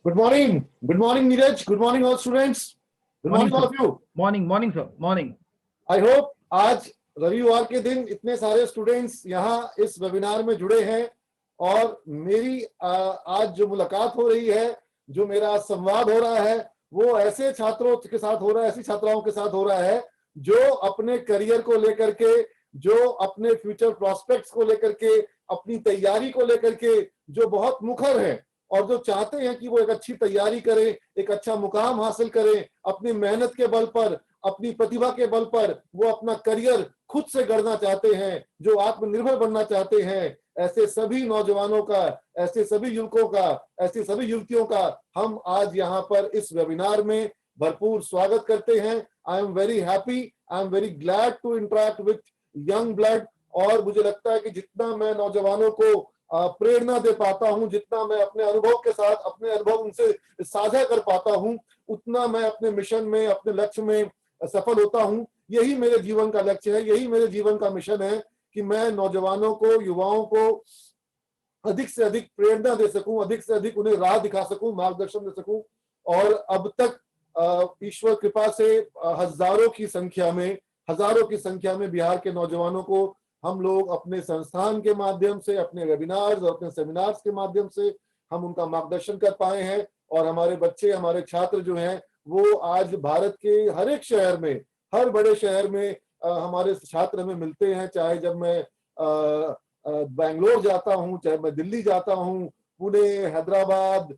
Good morning, Neeraj. Good morning, all students. Good morning morning, all sir. of you. Morning sir. Morning. I hope आज रविवार के दिन इतने सारे students यहाँ इस वेबिनार में जुड़े हैं और मेरी आज जो मुलाकात हो रही है, जो मेरा आज संवाद हो रहा है, वो ऐसे छात्रों के साथ हो रहा है, ऐसी छात्राओं के साथ हो रहा है जो अपने करियर को लेकर के, जो अपने फ्यूचर प्रॉस्पेक्ट्स को लेकर के, अपनी तैयारी को लेकर के जो बहुत मुखर हैं और जो चाहते हैं कि वो एक अच्छी तैयारी करें, एक अच्छा मुकाम हासिल करें, अपनी मेहनत के बल पर, अपनी प्रतिभा के बल पर वो अपना करियर खुद से गढ़ना चाहते हैं, जो आत्मनिर्भर बनना चाहते हैं। ऐसे सभी नौजवानों का, ऐसे सभी युवकों का, ऐसी सभी युवतियों का हम आज यहाँ पर इस वेबिनार में भरपूर स्वागत करते हैं। I am very happy, I am very glad to interact with young blood. और मुझे लगता है कि जितना मैं नौजवानों को प्रेरणा दे पाता हूं, जितना मैं अपने अनुभव के साथ अपने अनुभव उनसे साझा कर पाता हूं, उतना मैं अपने मिशन में, अपने लक्ष्य में सफल होता हूं। यही मेरे जीवन का लक्ष्य है, यही मेरे जीवन का मिशन है कि मैं नौजवानों को, युवाओं को अधिक से अधिक प्रेरणा दे सकूं, अधिक से अधिक उन्हें राह दिखा सकूं, मार्गदर्शन दे सकूं। और अब तक ईश्वर कृपा से हजारों की संख्या में बिहार के नौजवानों को हम लोग अपने संस्थान के माध्यम से, अपने वेबिनार्स और अपने सेमिनार्स के माध्यम से हम उनका मार्गदर्शन कर पाए हैं। और हमारे बच्चे, हमारे छात्र जो हैं वो आज भारत के हर एक शहर में, हर बड़े शहर में हमारे छात्र हमें मिलते हैं। चाहे जब मैं बेंगलोर जाता हूँ, चाहे मैं दिल्ली जाता हूँ, पुणे, हैदराबाद,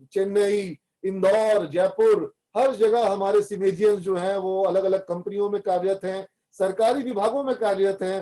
चेन्नई, इंदौर, जयपुर, हर जगह हमारे सिमेजियंस जो हैं वो अलग अलग कंपनियों में कार्यरत हैं, सरकारी विभागों में कार्यरत हैं।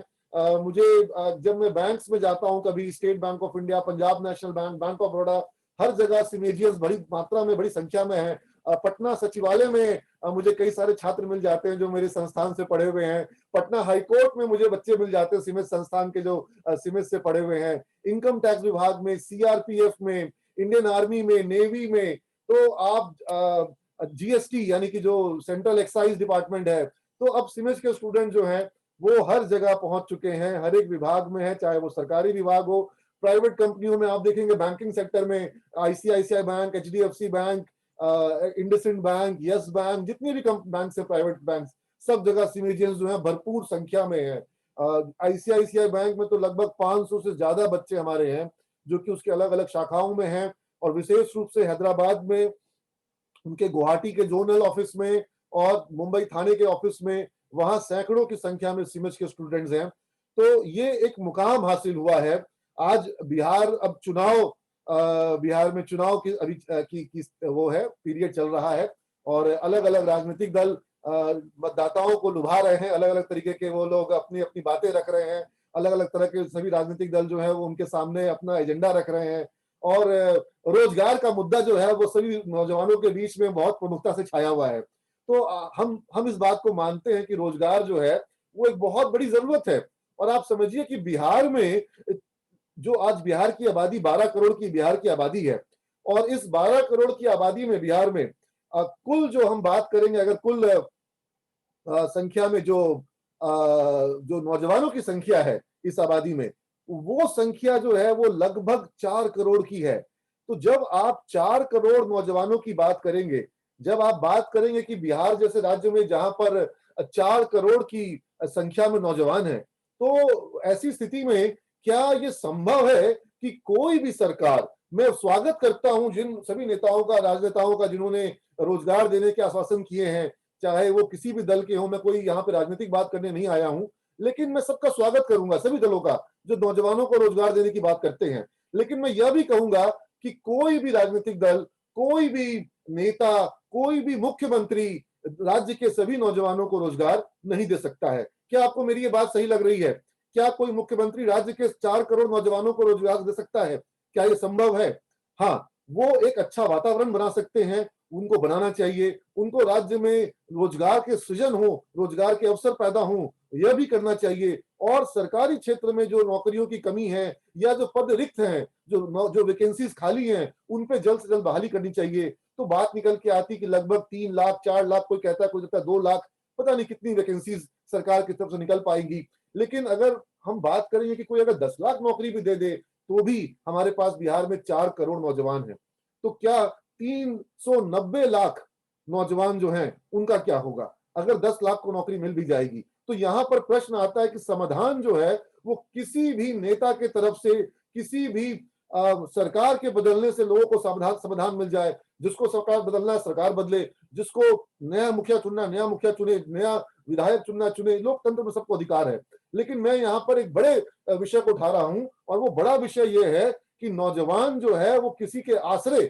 जब मैं बैंक्स में जाता हूं, कभी State Bank of India, Punjab National Bank, Bank of Baroda, हर जगह सिमेजियंस बड़ी मात्रा में, बड़ी संख्या में है। पटना सचिवालय में मुझे कई सारे छात्र मिल जाते हैं जो मेरे संस्थान से पढ़े हुए हैं। पटना हाईकोर्ट में मुझे बच्चे मिल जाते हैं सिमेज संस्थान के, जो सिमेज से पढ़े हुए हैं। इनकम टैक्स विभाग में, सीआरपीएफ में, इंडियन आर्मी में, नेवी में, तो आप जीएसटी यानी कि जो सेंट्रल एक्साइज डिपार्टमेंट है, तो अब सिमेज के स्टूडेंट जो हैं वो हर जगह पहुंच चुके हैं, हर एक विभाग में है, चाहे वो सरकारी विभाग हो, प्राइवेट कंपनियों में आप देखेंगे, बैंकिंग सेक्टर में ICICI bank, HDFC bank, IndusInd bank, yes bank, जितने भी बैंक है, प्राइवेट बैंक, सब जगह सिमेजियंस जो है भरपूर संख्या में है। आईसीआईसीआई बैंक में तो लगभग 500 से ज्यादा बच्चे हमारे हैं जो कि उसके अलग अलग शाखाओं में हैं। और विशेष रूप से हैदराबाद में उनके गुवाहाटी के जोनल ऑफिस में और मुंबई थाने के ऑफिस में, वहां सैकड़ों की संख्या में सिमेज के स्टूडेंट्स हैं। तो ये एक मुकाम हासिल हुआ है। आज बिहार में चुनाव की अभी की वो है, पीरियड चल रहा है और अलग अलग राजनीतिक दल मतदाताओं को लुभा रहे हैं। अलग अलग तरीके के वो लोग अपनी अपनी बातें रख रहे हैं। अलग अलग तरह के सभी राजनीतिक दल जो है वो उनके सामने अपना एजेंडा रख रहे हैं। और रोजगार का मुद्दा जो है वो सभी नौजवानों के बीच में बहुत प्रमुखता से छाया हुआ है। तो हम इस बात को मानते हैं कि रोजगार जो है वो एक बहुत बड़ी जरूरत है। और आप समझिए कि बिहार में जो आज बिहार की आबादी 12 करोड़ की बिहार की आबादी है, और इस 12 करोड़ की आबादी में बिहार में कुल जो हम बात करेंगे, अगर कुल संख्या में जो नौजवानों की संख्या है इस आबादी में, वो संख्या जो है वो लगभग 4 करोड़ की है। तो जब आप 4 करोड़ नौजवानों की बात करेंगे, जब आप बात करेंगे कि बिहार जैसे राज्य में जहां पर 4 करोड़ की संख्या में नौजवान है, तो ऐसी स्थिति में क्या ये संभव है कि कोई भी सरकार, मैं स्वागत करता हूं जिन सभी नेताओं का, राजनेताओं का, जिन्होंने रोजगार देने के आश्वासन किए हैं, चाहे वो किसी भी दल के हो, मैं कोई यहाँ पे राजनीतिक बात करने नहीं आया हूं, लेकिन मैं सबका स्वागत करूंगा, सभी दलों का जो नौजवानों को रोजगार देने की बात करते हैं। लेकिन मैं यह भी कहूंगा कि कोई भी राजनीतिक दल, कोई भी नेता, कोई भी मुख्यमंत्री राज्य के सभी नौजवानों को रोजगार नहीं दे सकता है। क्या आपको मेरी ये बात सही लग रही है? क्या कोई मुख्यमंत्री राज्य के 4 करोड़ नौजवानों को रोजगार दे सकता है? क्या ये संभव है? हाँ, वो एक अच्छा वातावरण बना सकते हैं, उनको बनाना चाहिए। उनको राज्य में रोजगार के सृजन हो, रोजगार के अवसर पैदा हो, यह भी करना चाहिए। और सरकारी क्षेत्र में जो नौकरियों की कमी है या जो पद रिक्त हैं, जो वैकेंसीज खाली हैं, उन पे जल्द से जल्द बहाली करनी चाहिए। तो बात निकल के आती कि लगभग 3 लाख, 4 लाख, कोई कहता है, कोई कहता है 2 लाख, पता नहीं कितनी वैकेंसीज सरकार की तरफ से निकल पाएंगी। लेकिन अगर हम बात करेंगे कि कोई अगर 10 लाख नौकरी भी दे दे, तो भी हमारे पास बिहार में 4 करोड़ नौजवान हैं। तो क्या 390 लाख नौजवान जो हैं उनका क्या होगा? अगर 10 लाख को नौकरी मिल भी जाएगी, तो यहां पर प्रश्न आता है कि समाधान जो है वो किसी भी नेता के तरफ से, किसी भी सरकार के बदलने से लोगों को समाधान समाधान मिल जाए। जिसको सरकार बदलना है सरकार बदले, जिसको नया मुखिया चुनना नया मुखिया चुने, नया विधायक चुनना चुने, लोकतंत्र में सबको अधिकार है। लेकिन मैं यहाँ पर एक बड़े विषय को उठा रहा हूं, और वो बड़ा विषय ये है कि नौजवान जो है वो किसी के आसरे,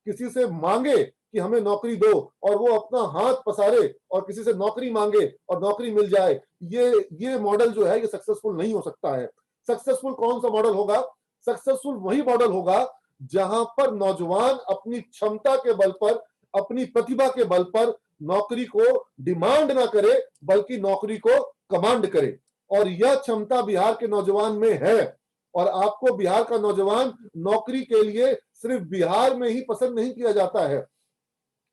किसी से मांगे कि हमें नौकरी दो, और वो अपना हाथ पसारे और किसी से नौकरी मांगे और नौकरी मिल जाए, ये मॉडल जो है ये सक्सेसफुल नहीं हो सकता है। सक्सेसफुल कौन सा मॉडल होगा? सक्सेसफुल वही मॉडल होगा जहां पर नौजवान अपनी क्षमता के बल पर, अपनी प्रतिभा के बल पर नौकरी को डिमांड ना करे, बल्कि नौकरी को कमांड करे। और यह क्षमता बिहार के नौजवान में है। और आपको बिहार का नौजवान नौकरी के लिए सिर्फ बिहार में ही पसंद नहीं किया जाता है,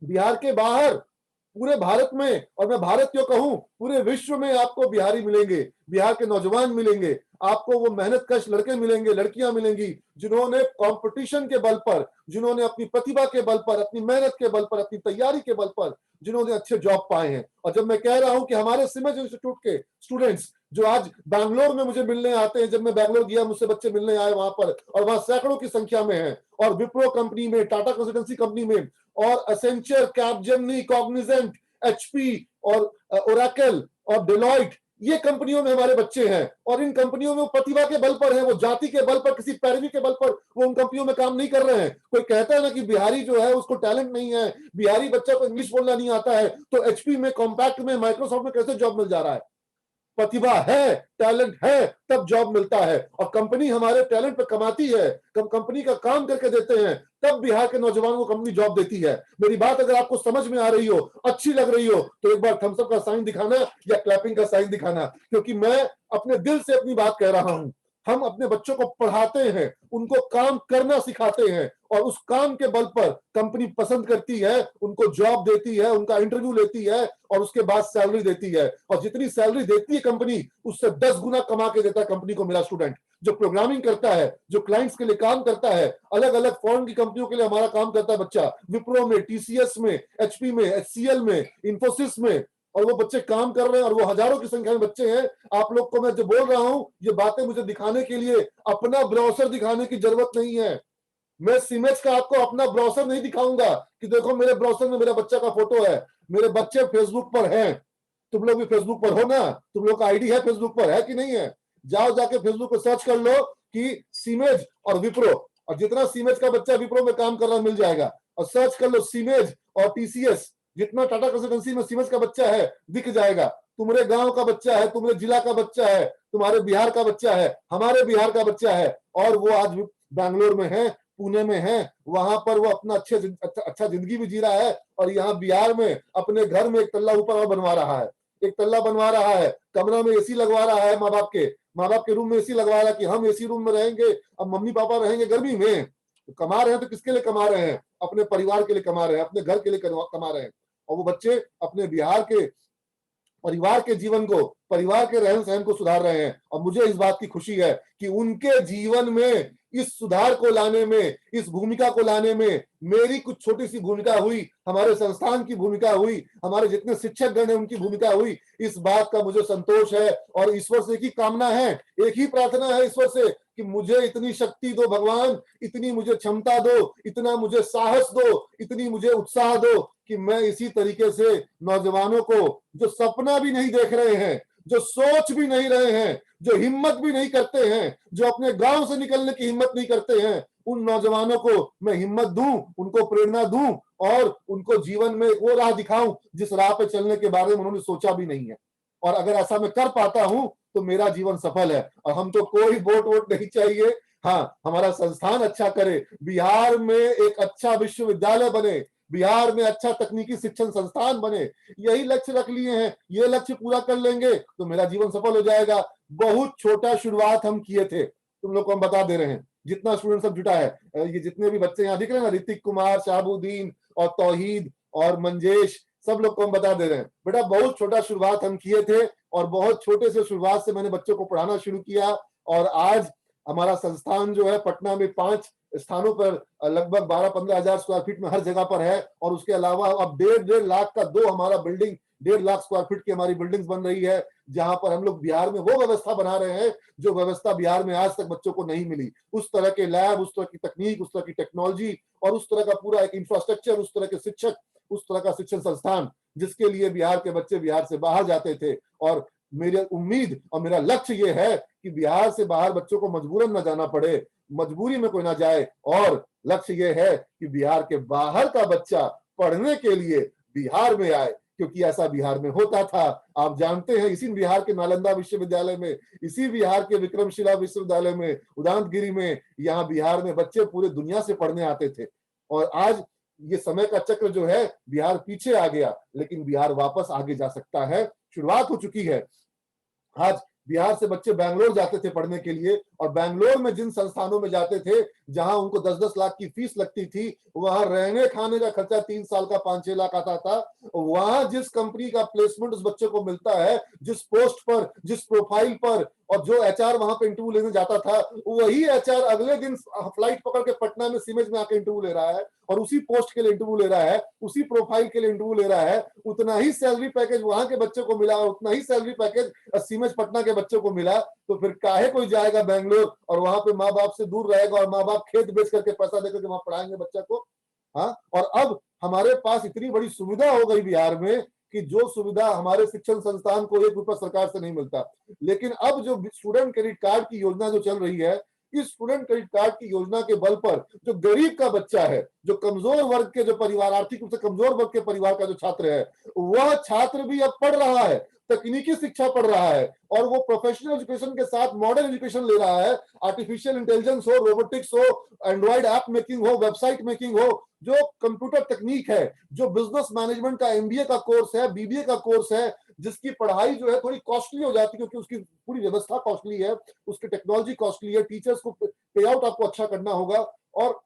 बिहार के बाहर पूरे भारत में, और मैं भारत क्यों कहूं, पूरे विश्व में आपको बिहारी मिलेंगे, बिहार के नौजवान मिलेंगे। आपको वो मेहनतकश लड़के मिलेंगे, लड़कियां मिलेंगी, जिन्होंने कंपटीशन के बल पर, जिन्होंने अपनी प्रतिभा के बल पर, अपनी मेहनत के बल पर, अपनी तैयारी के बल पर, जिन्होंने अच्छे जॉब पाए हैं। और जब मैं कह रहा हूं कि हमारे सिमेज इंस्टीट्यूट के स्टूडेंट्स जो आज बैंगलोर में मुझे मिलने आते हैं, जब मैं बैंगलोर गया मुझसे बच्चे मिलने आए वहां पर, और वहां सैकड़ों की संख्या में है, और विप्रो कंपनी में, टाटा कंसल्टेंसी कंपनी में, और एसेंचर, कैपजेमिनी, कॉग्निजेंट, एचपी और ओरेकल और डेलॉइट, ये कंपनियों में हमारे बच्चे हैं। और इन कंपनियों में वो प्रतिभा के बल पर है, वो जाति के बल पर, किसी पैरवी के बल पर वो उन कंपनियों में काम नहीं कर रहे हैं। कोई कहता है ना कि बिहारी जो है उसको टैलेंट नहीं है, बिहारी बच्चा को इंग्लिश बोलना नहीं आता है, तो एचपी में, कॉम्पैक्ट में, माइक्रोसॉफ्ट में कैसे जॉब मिल जा रहा है? प्रतिभा है, टैलेंट है, तब जॉब मिलता है। और कंपनी हमारे टैलेंट पे कमाती है, कंपनी का काम करके देते हैं, तब बिहार के नौजवानों को कंपनी जॉब देती है। मेरी बात अगर आपको समझ में आ रही हो, अच्छी लग रही हो, तो एक बार थम्स अप का साइन दिखाना या क्लैपिंग का साइन दिखाना, क्योंकि मैं अपने दिल से अपनी बात कह रहा हूं। हम अपने बच्चों को पढ़ाते हैं, उनको काम करना सिखाते हैं, और उस काम के बल पर कंपनी पसंद करती है, उनको जॉब देती है, उनका इंटरव्यू लेती है, और उसके बाद सैलरी देती है। और जितनी सैलरी देती है कंपनी, उससे 10 गुना कमा के देता है कंपनी को मेरा स्टूडेंट, जो प्रोग्रामिंग करता है, जो क्लाइंट्स के लिए काम करता है, अलग अलग फॉरेन की कंपनियों के लिए हमारा काम करता है बच्चा, विप्रो में, टीसीएस में, एचपी में, एचसीएल में, इंफोसिस में, और वो बच्चे काम कर रहे हैं, और वो हजारों की संख्या में बच्चे हैं। आप लोग को मैं जो बोल रहा हूं, ये बातें मुझे दिखाने के लिए अपना ब्राउजर दिखाने की जरूरत नहीं है। मैं सिमेज का आपको अपना ब्राउजर नहीं दिखाऊंगा कि देखो मेरे ब्राउजर में मेरे बच्चा का फोटो है। मेरे बच्चे फेसबुक पर हैं, तुम लोग भी फेसबुक पर हो ना, तुम लोग का आईडी है फेसबुक पर, है कि नहीं है? जाओ जाके फेसबुक पर सर्च कर लो कि सीमेज और विप्रो, और जितना सीमेज का बच्चा विप्रो में काम कर रहा मिल जाएगा। और सर्च कर लो सीमेज और टीसीएस, जितना टाटा कंसल्टेंसी में सीमेज का बच्चा है दिख जाएगा। तुम्हारे गांव का बच्चा है, तुम्हारे जिला का बच्चा है, तुम्हारे बिहार का बच्चा है, हमारे बिहार का बच्चा है, और वो आज बैंगलोर में है, पुणे में है, वहां पर वो अपना अच्छा जिंदगी भी जी रहा है, और यहाँ बिहार में अपने घर में एक तल्ला ऊपर और बनवा रहा है, एक तल्ला बनवा रहा है, कमरा में एसी लगवा रहा है, माँ बाप के रूम में एसी लगवा रहा है कि हम एसी रूम में रहेंगे, अब मम्मी पापा रहेंगे गर्मी में। तो कमा रहे हैं तो किसके लिए कमा रहे हैं? अपने परिवार के लिए कमा रहे हैं, अपने घर के लिए कमा रहे हैं। और वो बच्चे अपने बिहार के परिवार के जीवन को, परिवार के रहन सहन को सुधार रहे हैं। और मुझे इस बात की खुशी है कि उनके जीवन में इस सुधार को लाने में, इस भूमिका को लाने में मेरी कुछ छोटी सी भूमिका हुई, हमारे संस्थान की भूमिका हुई, हमारे जितने शिक्षक गण है उनकी भूमिका हुई। इस बात का मुझे संतोष है, और ईश्वर से एक ही कामना है, एक ही प्रार्थना है ईश्वर से कि मुझे इतनी शक्ति दो भगवान, इतनी मुझे क्षमता दो, इतना मुझे साहस दो, इतनी मुझे उत्साह दो कि मैं इसी तरीके से नौजवानों को, जो सपना भी नहीं देख रहे हैं, जो सोच भी नहीं रहे हैं, जो हिम्मत भी नहीं करते हैं, जो अपने गांव से निकलने की हिम्मत नहीं करते हैं, उन नौजवानों को मैं हिम्मत दूं, उनको प्रेरणा दूं, और उनको जीवन में वो राह दिखाऊं जिस राह पे चलने के बारे में उन्होंने सोचा भी नहीं है। और अगर ऐसा मैं कर पाता हूं तो मेरा जीवन सफल है। और हम तो कोई वोट नहीं चाहिए, हाँ हमारा संस्थान अच्छा करे, बिहार में एक अच्छा विश्वविद्यालय बने, बिहार में अच्छा तकनीकी शिक्षण संस्थान बने, यही लक्ष्य रख लिए हैं। ये लक्ष्य पूरा कर लेंगे तो मेरा जीवन सफल हो जाएगा। बहुत छोटा शुरुआत हम किए थे, तुम लोग को हम बता दे रहे हैं। जितना स्टूडेंट सब जुटा है, ये जितने भी बच्चे यहाँ दिख रहे हैं ना, ऋतिक कुमार, शाहबुद्दीन और तौहीद और मंजेश, सब लोग को हम बता दे रहे हैं, बेटा बहुत छोटा शुरुआत हम किए थे, और बहुत छोटे से शुरुआत से मैंने बच्चों को पढ़ाना शुरू किया। और आज हमारा संस्थान जो है पटना में 5 स्थानों पर लगभग 12-15 हजार स्क्वायर फीट में हर जगह पर है। और उसके अलावा अब 1.5 लाख का दो हमारा बिल्डिंग 1.5 लाख स्क्वायर फीट की हमारी बिल्डिंग्स बन रही है, जहां पर हम लोग बिहार में वो व्यवस्था बना रहे हैं जो व्यवस्था बिहार में आज तक बच्चों को नहीं मिली। उस तरह के लैब, उस तरह की तकनीक, उस तरह की टेक्नोलॉजी और उस तरह का पूरा एक इंफ्रास्ट्रक्चर, उस तरह के शिक्षक, उस तरह का शिक्षण संस्थान जिसके लिए बिहार के बच्चे बिहार से बाहर जाते थे। और मेरी उम्मीद और मेरा लक्ष्य ये है कि बिहार से बाहर बच्चों को मजबूरन न जाना पड़े, मजबूरी में कोई ना जाए। और लक्ष्य ये है कि बिहार के बाहर का बच्चा पढ़ने के लिए बिहार में आए, क्योंकि ऐसा बिहार में होता था। आप जानते हैं, इसी बिहार के नालंदा विश्वविद्यालय में, इसी बिहार के विक्रमशिला विश्वविद्यालय में, उदांतगिरी में, यहाँ बिहार में बच्चे पूरे दुनिया से पढ़ने आते थे। और आज ये समय का चक्र जो है, बिहार पीछे आ गया, लेकिन बिहार वापस आगे जा सकता है, शुरुआत हो चुकी है। आज बिहार से बच्चे बैंगलोर जाते थे पढ़ने के लिए, और बैंगलोर में जिन संस्थानों में जाते थे जहां उनको 10-10 लाख की फीस लगती थी, वहां रहने खाने का खर्चा 3 साल का 5-6 लाख आता था। वहां जिस कंपनी का प्लेसमेंट उस बच्चे को मिलता है, जिस पोस्ट पर, जिस प्रोफाइल पर, और जो एचआर वहां पे इंटरव्यू लेने जाता था, वही एचआर अगले दिन फ्लाइट पकड़ के पटना में सीमेज में आके इंटरव्यू ले रहा है, और उसी पोस्ट के लिए इंटरव्यू ले रहा है, उसी प्रोफाइल के लिए इंटरव्यू ले रहा है। उतना ही सैलरी पैकेज वहां के बच्चे को मिला और उतना ही सैलरी पैकेज सीमेज पटना के बच्चे को मिला। तो फिर काहे कोई जाएगा बैंगलोर और वहां पे माँ बाप से दूर रहेगा, और माँ बाप खेत बेच करके पैसा देकर के वहां पढ़ाएंगे बच्चा को। हाँ, और अब हमारे पास इतनी बड़ी सुविधा हो गई बिहार में कि जो सुविधा हमारे शिक्षण संस्थान को 1 रुपया सरकार से नहीं मिलता। लेकिन अब जो स्टूडेंट क्रेडिट कार्ड की योजना जो चल रही है, इस स्टूडेंट क्रेडिट कार्ड की योजना के बल पर जो गरीब का बच्चा है, जो कमजोर वर्ग के, जो परिवार, आर्थिक रूप से कमजोर वर्ग के परिवार का जो छात्र है, वह छात्र भी अब पढ़ रहा है, तकनीकी शिक्षा पढ़ रहा है, और वो प्रोफेशनल एजुकेशन के साथ मॉडर्न एजुकेशन ले रहा है। आर्टिफिशियल इंटेलिजेंस हो, रोबोटिक्स हो, एंड्रॉइड ऐप मेकिंग हो, वेबसाइट मेकिंग हो, जो कंप्यूटर तकनीक है, जो बिजनेस मैनेजमेंट का एमबीए का कोर्स है, बीबीए का कोर्स है, जिसकी पढ़ाई जो है थोड़ी कॉस्टली हो जाती है क्योंकि उसकी पूरी व्यवस्था कॉस्टली है, उसकी टेक्नोलॉजी कॉस्टली है, टीचर्स को पे आउट आपको अच्छा करना होगा, और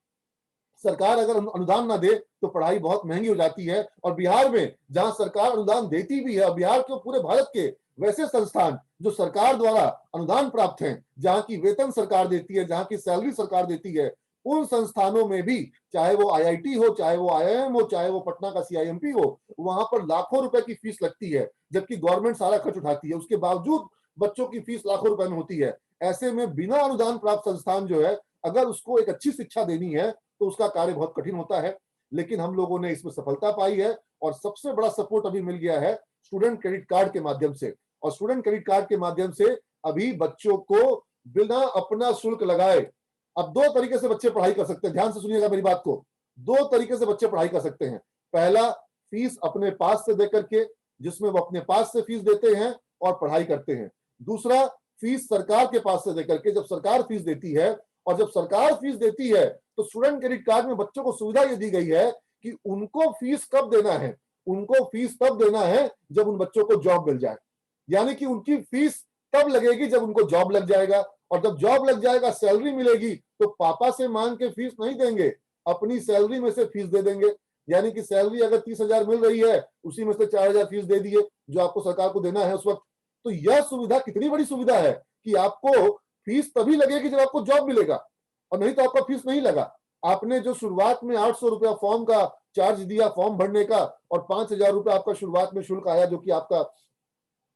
सरकार अगर अनुदान ना दे तो पढ़ाई बहुत महंगी हो जाती है। और बिहार में जहां सरकार अनुदान देती भी है, बिहार के पूरे भारत के वैसे संस्थान जो सरकार द्वारा अनुदान प्राप्त हैं, जहां की वेतन सरकार देती है, जहां की सैलरी सरकार देती है, उन संस्थानों में भी, चाहे वो आईआईटी हो, चाहे वो आईआईएम हो, चाहे वो पटना का सीआईएमपी हो, वहां पर लाखों रुपए की फीस लगती है, जबकि गवर्नमेंट सारा खर्च उठाती है। उसके बावजूद बच्चों की फीस लाखों रुपए में होती है। ऐसे में बिना अनुदान प्राप्त संस्थान जो है, अगर उसको एक अच्छी शिक्षा देनी है तो उसका कार्य बहुत कठिन होता है। लेकिन हम लोगों ने इसमें सफलता पाई है, और सबसे बड़ा सपोर्ट अभी मिल गया है स्टूडेंट क्रेडिट कार्ड के माध्यम से। और स्टूडेंट क्रेडिट कार्ड के माध्यम से अभी बच्चों को बिना अपना शुल्क लगाए, अब 2 तरीके से बच्चे पढ़ाई कर सकते हैं। ध्यान से सुनिएगा मेरी बात को, 2 तरीके से बच्चे पढ़ाई कर सकते हैं। पहला, फीस अपने पास से देकर के, जिसमें वो अपने पास से फीस देते हैं और पढ़ाई करते हैं। दूसरा, फीस सरकार के पास से देकर के, जब सरकार फीस देती है, और जब सरकार फीस देती है तो स्टूडेंट क्रेडिट कार्ड में बच्चों को सुविधा ये दी गई है कि उनको फीस कब देना है, उनको फीस तब देना है जब उन बच्चों को जॉब मिल जाए। यानी कि उनकी फीस तब लगेगी जब उनको जॉब लग जाएगा, और जब जॉब लग जाएगा, सैलरी मिलेगी, तो पापा से मांग के फीस नहीं देंगे, अपनी सैलरी में से फीस दे देंगे। यानी कि सैलरी अगर 30,000 मिल रही है, उसी में से 4,000 फीस दे दिए जो आपको सरकार को देना है उस वक्त। तो यह सुविधा कितनी बड़ी सुविधा है कि आपको फीस तभी लगेगी जब आपको जॉब मिलेगा, और नहीं तो आपका फीस नहीं लगा। आपने जो शुरुआत में 800 रुपया फॉर्म का चार्ज दिया फॉर्म भरने का, और 5,000 रुपया आपका शुरुआत में शुल्क आया, जो कि आपका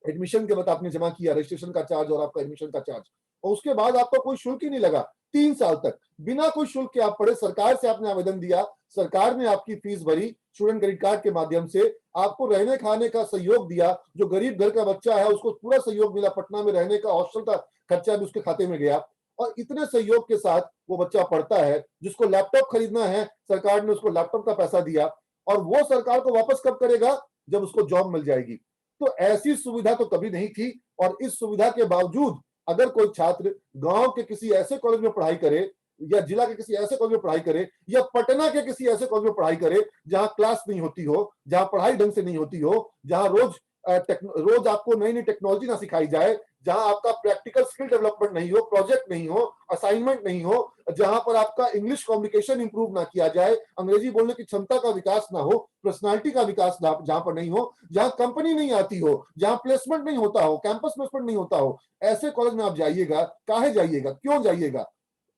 एडमिशन के बाद आपने जमा किया, रजिस्ट्रेशन का चार्ज और आपका एडमिशन का चार्ज, और उसके बाद आपका कोई शुल्क ही नहीं लगा। 3 साल तक बिना कोई शुल्क के आप पढ़े, सरकार से आपने आवेदन दिया, सरकार ने आपकी फीस भरी स्टूडेंट क्रेडिट कार्ड के माध्यम से, आपको रहने खाने का सहयोग दिया। जो गरीब घर का बच्चा है उसको पूरा सहयोग मिला, पटना में रहने का, हॉस्टल का खर्चा भी उसके खाते में गया, और इतने सहयोग के साथ वो बच्चा पढ़ता है। जिसको लैपटॉप खरीदना है, सरकार ने उसको लैपटॉप का पैसा दिया, और वो सरकार को वापस कब करेगा, जब उसको जॉब मिल जाएगी। तो ऐसी सुविधा तो कभी नहीं थी। और इस सुविधा के बावजूद अगर कोई छात्र गांव के किसी ऐसे कॉलेज में पढ़ाई करे, या जिला के किसी ऐसे कॉलेज में पढ़ाई करे, या पटना के किसी ऐसे कॉलेज में पढ़ाई करे जहां क्लास नहीं होती हो, जहां पढ़ाई ढंग से नहीं होती हो, जहां रोज आपको नई नई टेक्नोलॉजी ना सिखाई जाए, जहां आपका प्रैक्टिकल स्किल डेवलपमेंट नहीं हो, प्रोजेक्ट नहीं हो, असाइनमेंट नहीं हो, जहां पर आपका इंग्लिश कम्युनिकेशन इंप्रूव ना किया जाए, अंग्रेजी बोलने की क्षमता का विकास ना हो, पर्सनालिटी का विकास जहां पर नहीं हो, जहां कंपनी नहीं आती हो, जहां प्लेसमेंट नहीं होता हो, कैंपस प्लेसमेंट नहीं होता हो, ऐसे कॉलेज में आप जाइएगा। काहे जाइएगा, क्यों जाइएगा?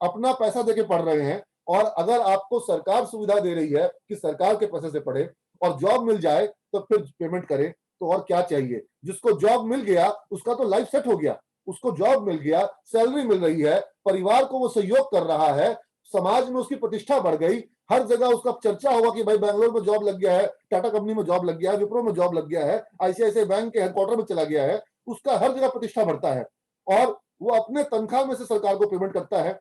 अपना पैसा देके पढ़ रहे हैं, और अगर आपको सरकार सुविधा दे रही है कि सरकार के पैसे से पढ़े और जॉब मिल जाए तो फिर पेमेंट करें, तो और क्या चाहिए। जिसको जॉब मिल गया उसका तो लाइफ सेट हो गया, उसको जॉब मिल गया, सैलरी मिल रही है, परिवार को वो सहयोग कर रहा है, समाज में उसकी प्रतिष्ठा बढ़ गई, हर जगह उसका चर्चा होगा कि भाई बैंगलोर में जॉब लग गया है, टाटा कंपनी में जॉब लग गया है, विप्रो में जॉब लग गया है, आईसीआईसीआई बैंक के हेडक्वार्टर में चला गया है, उसका हर जगह प्रतिष्ठा बढ़ता है और वो अपने तनख्वाह में से सरकार को पेमेंट करता है।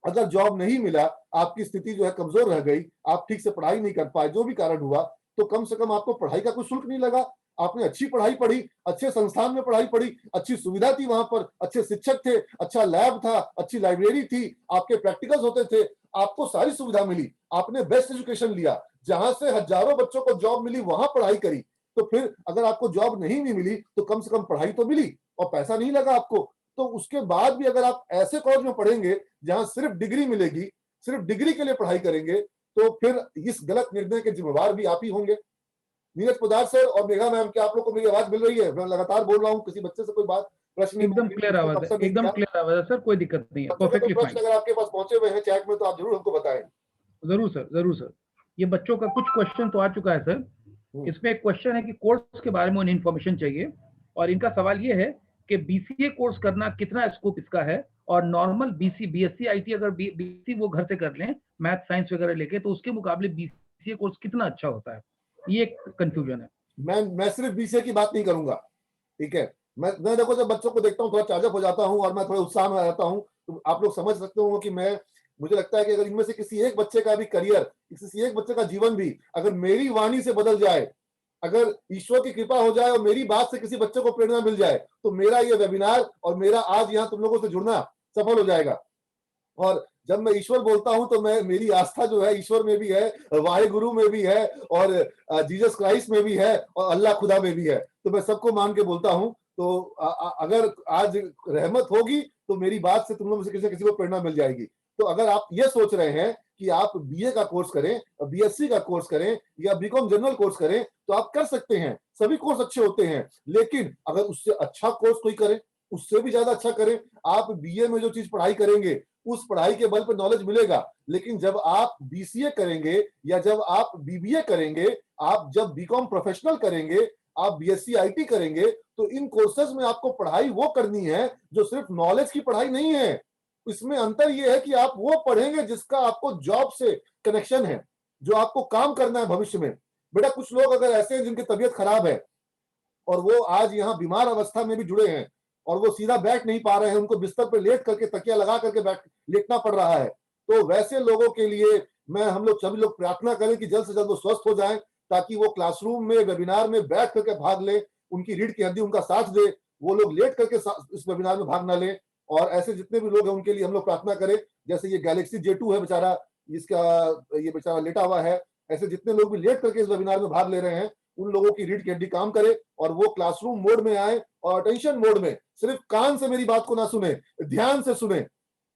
अगर जॉब नहीं मिला, आपकी स्थिति जो है कमजोर रह गई, आप ठीक से पढ़ाई नहीं कर पाए, जो भी कारण हुआ, तो कम से कम आपको पढ़ाई का कोई शुल्क नहीं लगा, आपने अच्छी पढ़ाई पढ़ी, अच्छे संस्थान में पढ़ाई पढ़ी, अच्छी सुविधा थी वहां पर, अच्छे शिक्षक थे, अच्छा लैब था, अच्छी लाइब्रेरी थी, आपके प्रैक्टिकल्स होते थे, आपको सारी सुविधा मिली, आपने बेस्ट एजुकेशन लिया, जहां से हजारों बच्चों को जॉब मिली वहां पढ़ाई करी। तो फिर अगर आपको जॉब नहीं भी मिली तो कम से कम पढ़ाई तो मिली और पैसा नहीं लगा आपको। तो उसके बाद भी अगर आप ऐसे कॉलेज में पढ़ेंगे जहां सिर्फ डिग्री मिलेगी, सिर्फ डिग्री के लिए पढ़ाई करेंगे, तो फिर इस गलत निर्णय के जिम्मेवार भी आप ही होंगे। नीरज पोद्दार सर और मेघा मैम, क्या आप लोग को मेरी आवाज मिल रही है? मैं लगातार बोल रहा हूँ, किसी बच्चे से कोई बात प्रश्न नहीं एकदम क्लियर आवाज है, एकदम क्लियर आवाज है सर, कोई दिक्कत नहीं है, बच्चों के कोई परफेक्टली प्रश्न फाइन। अगर आपके पास पहुंचे हुए हैं चैट में तो आप जरूर हमको बताएं। जरूर सर, जरूर सर। ये बच्चों का कुछ क्वेश्चन तो आ चुका है सर। इसमें एक क्वेश्चन है कि कोर्स के बारे में उन्हें इन्फॉर्मेशन चाहिए, और इनका सवाल ये है कि बीसीए कोर्स करना कितना स्कोप इसका है, और नॉर्मल बीएससी आईटी अगर बीएससी वो घर से कर लें मैथ साइंस वगैरह लेके, तो उसके मुकाबले बीसीए कोर्स कितना अच्छा होता है, ये एक कंफ्यूजन है। मैं सिर्फ बीसीए की बात नहीं करूंगा, ठीक है। मैं देखो जब बच्चों को देखता हूँ थोड़ा चार्जअप हो जाता हूँ और मैं थोड़ा उत्साह में आ जाता हूँ, तो आप लोग समझ सकते हो कि मैं, मुझे लगता है कि अगर इनमें से किसी एक बच्चे का भी करियर, किसी एक बच्चे का जीवन भी अगर मेरी वाणी से बदल जाए, अगर ईश्वर की कृपा हो जाए और मेरी बात से किसी बच्चे को प्रेरणा मिल जाए, तो मेरा ये वेबिनार और मेरा आज यहाँ तुम लोगों से जुड़ना सफल हो जाएगा। और जब मैं ईश्वर बोलता हूं तो मैं, मेरी आस्था जो है ईश्वर में भी है, वाहे गुरु में भी है, और जीसस क्राइस्ट में भी है, और अल्लाह खुदा में भी है। तो मैं सबको मान के बोलता हूं। तो अगर आज रहमत होगी तो मेरी बात से तुम लोगों से किसी को प्रेरणा मिल जाएगी। तो अगर आप ये सोच रहे हैं कि आप बीए का कोर्स करें, बीएससी का कोर्स करें या बीकॉम जनरल कोर्स करें, तो आप कर सकते हैं, सभी कोर्स अच्छे होते हैं। लेकिन अगर उससे अच्छा कोर्स कोई करे, उससे भी ज्यादा अच्छा करें, आप बीए में जो चीज पढ़ाई करेंगे उस पढ़ाई के बल पर नॉलेज मिलेगा। लेकिन जब आप बीसीए करेंगे या जब आप बीबीए करेंगे, आप जब बीकॉम प्रोफेशनल करेंगे, आप बीएससी आईटी करेंगे, तो इन कोर्सेज में आपको पढ़ाई वो करनी है जो सिर्फ नॉलेज की पढ़ाई नहीं है। इसमें अंतर यह है कि आप वो पढ़ेंगे जिसका आपको जॉब से कनेक्शन है, जो आपको काम करना है भविष्य में। बेटा कुछ लोग अगर ऐसे हैं जिनकी तबीयत खराब है और वो आज यहाँ बीमार अवस्था में भी जुड़े हैं और वो सीधा बैठ नहीं पा रहे हैं, उनको बिस्तर पर लेट करके तकिया लगा करके लेटना पड़ रहा है, तो वैसे लोगों के लिए मैं, हम लोग सभी लोग प्रार्थना करें कि जल्द से जल्द वो स्वस्थ हो जाएं, ताकि वो क्लासरूम में वेबिनार में बैठ करके भाग ले, उनकी रीढ़ की हड्डी उनका साथ दे, वो लोग लेट करके इस वेबिनार में भाग ना लें। और ऐसे जितने भी लोग हैं उनके लिए हम लोग प्रार्थना करें। जैसे ये गैलेक्सी J2 है बेचारा, इसका ये बेचारा लेटा हुआ है, ऐसे जितने लोग भी लेट करके इस वेबिनार में भाग ले रहे हैं, उन लोगों की रीढ़ की हड्डी काम करे और वो क्लासरूम मोड में आए और अटेंशन मोड में, सिर्फ कान से मेरी बात को ना सुने, ध्यान से सुने।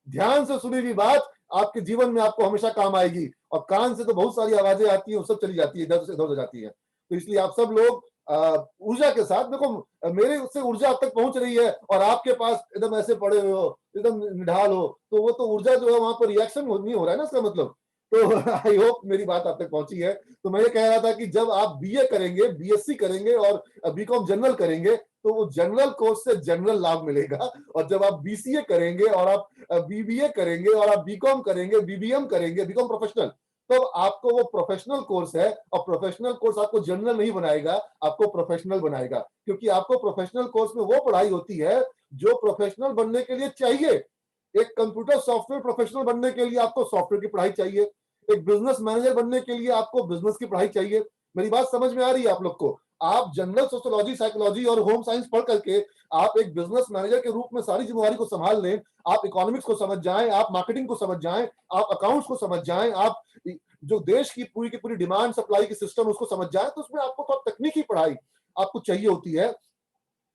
ध्यान से सुनी हुई बात आपके जीवन में आपको हमेशा काम आएगी। और कान से तो बहुत सारी आवाजें आती है, वो सब चली जाती है, इधर से उधर हो जाती है। तो इसलिए आप सब लोग ऊर्जा के साथ, देखो मेरे उससे ऊर्जा अब तक पहुंच रही है और आपके पास एकदम ऐसे पड़े हुए हो, एकदम निढाल हो, तो वो तो ऊर्जा जो है वहां पर रिएक्शन नहीं हो रहा है ना, इसका मतलब। तो आई होप मेरी बात आप तक पहुंची है। तो मैं ये कह रहा था कि जब आप बीए करेंगे, बीएससी करेंगे और बीकॉम जनरल करेंगे, तो वो जनरल कोर्स से जनरल लाभ मिलेगा। और जब आप बीसीए करेंगे और आप बीबीए करेंगे और आप बीकॉम करेंगे, बीबीएम करेंगे, बीकॉम प्रोफेशनल, तो आपको वो प्रोफेशनल कोर्स है, और प्रोफेशनल कोर्स आपको जनरल नहीं बनाएगा, आपको प्रोफेशनल बनाएगा। क्योंकि आपको प्रोफेशनल कोर्स में वो पढ़ाई होती है जो प्रोफेशनल बनने के लिए चाहिए। एक कंप्यूटर सॉफ्टवेयर प्रोफेशनल बनने के लिए आपको सॉफ्टवेयर की पढ़ाई चाहिए, एक बिजनेस मैनेजर बनने के लिए आपको बिजनेस की पढ़ाई चाहिए। मेरी बात समझ में आ रही है आप लोग को? आप जनरल सोशियोलॉजी, साइकोलॉजी और होम साइंस पढ़ करके आप एक बिजनेस मैनेजर के रूप में सारी जिम्मेवारी को संभाल लें, आप इकोनॉमिक्स को समझ जाएं, आप मार्केटिंग को समझ जाएं, आप अकाउंट्स को समझ जाएं, आप जो देश की पूरी डिमांड सप्लाई की सिस्टम उसको समझ जाएं, तो उसमें आपको तो तकनीकी पढ़ाई आपको चाहिए होती है।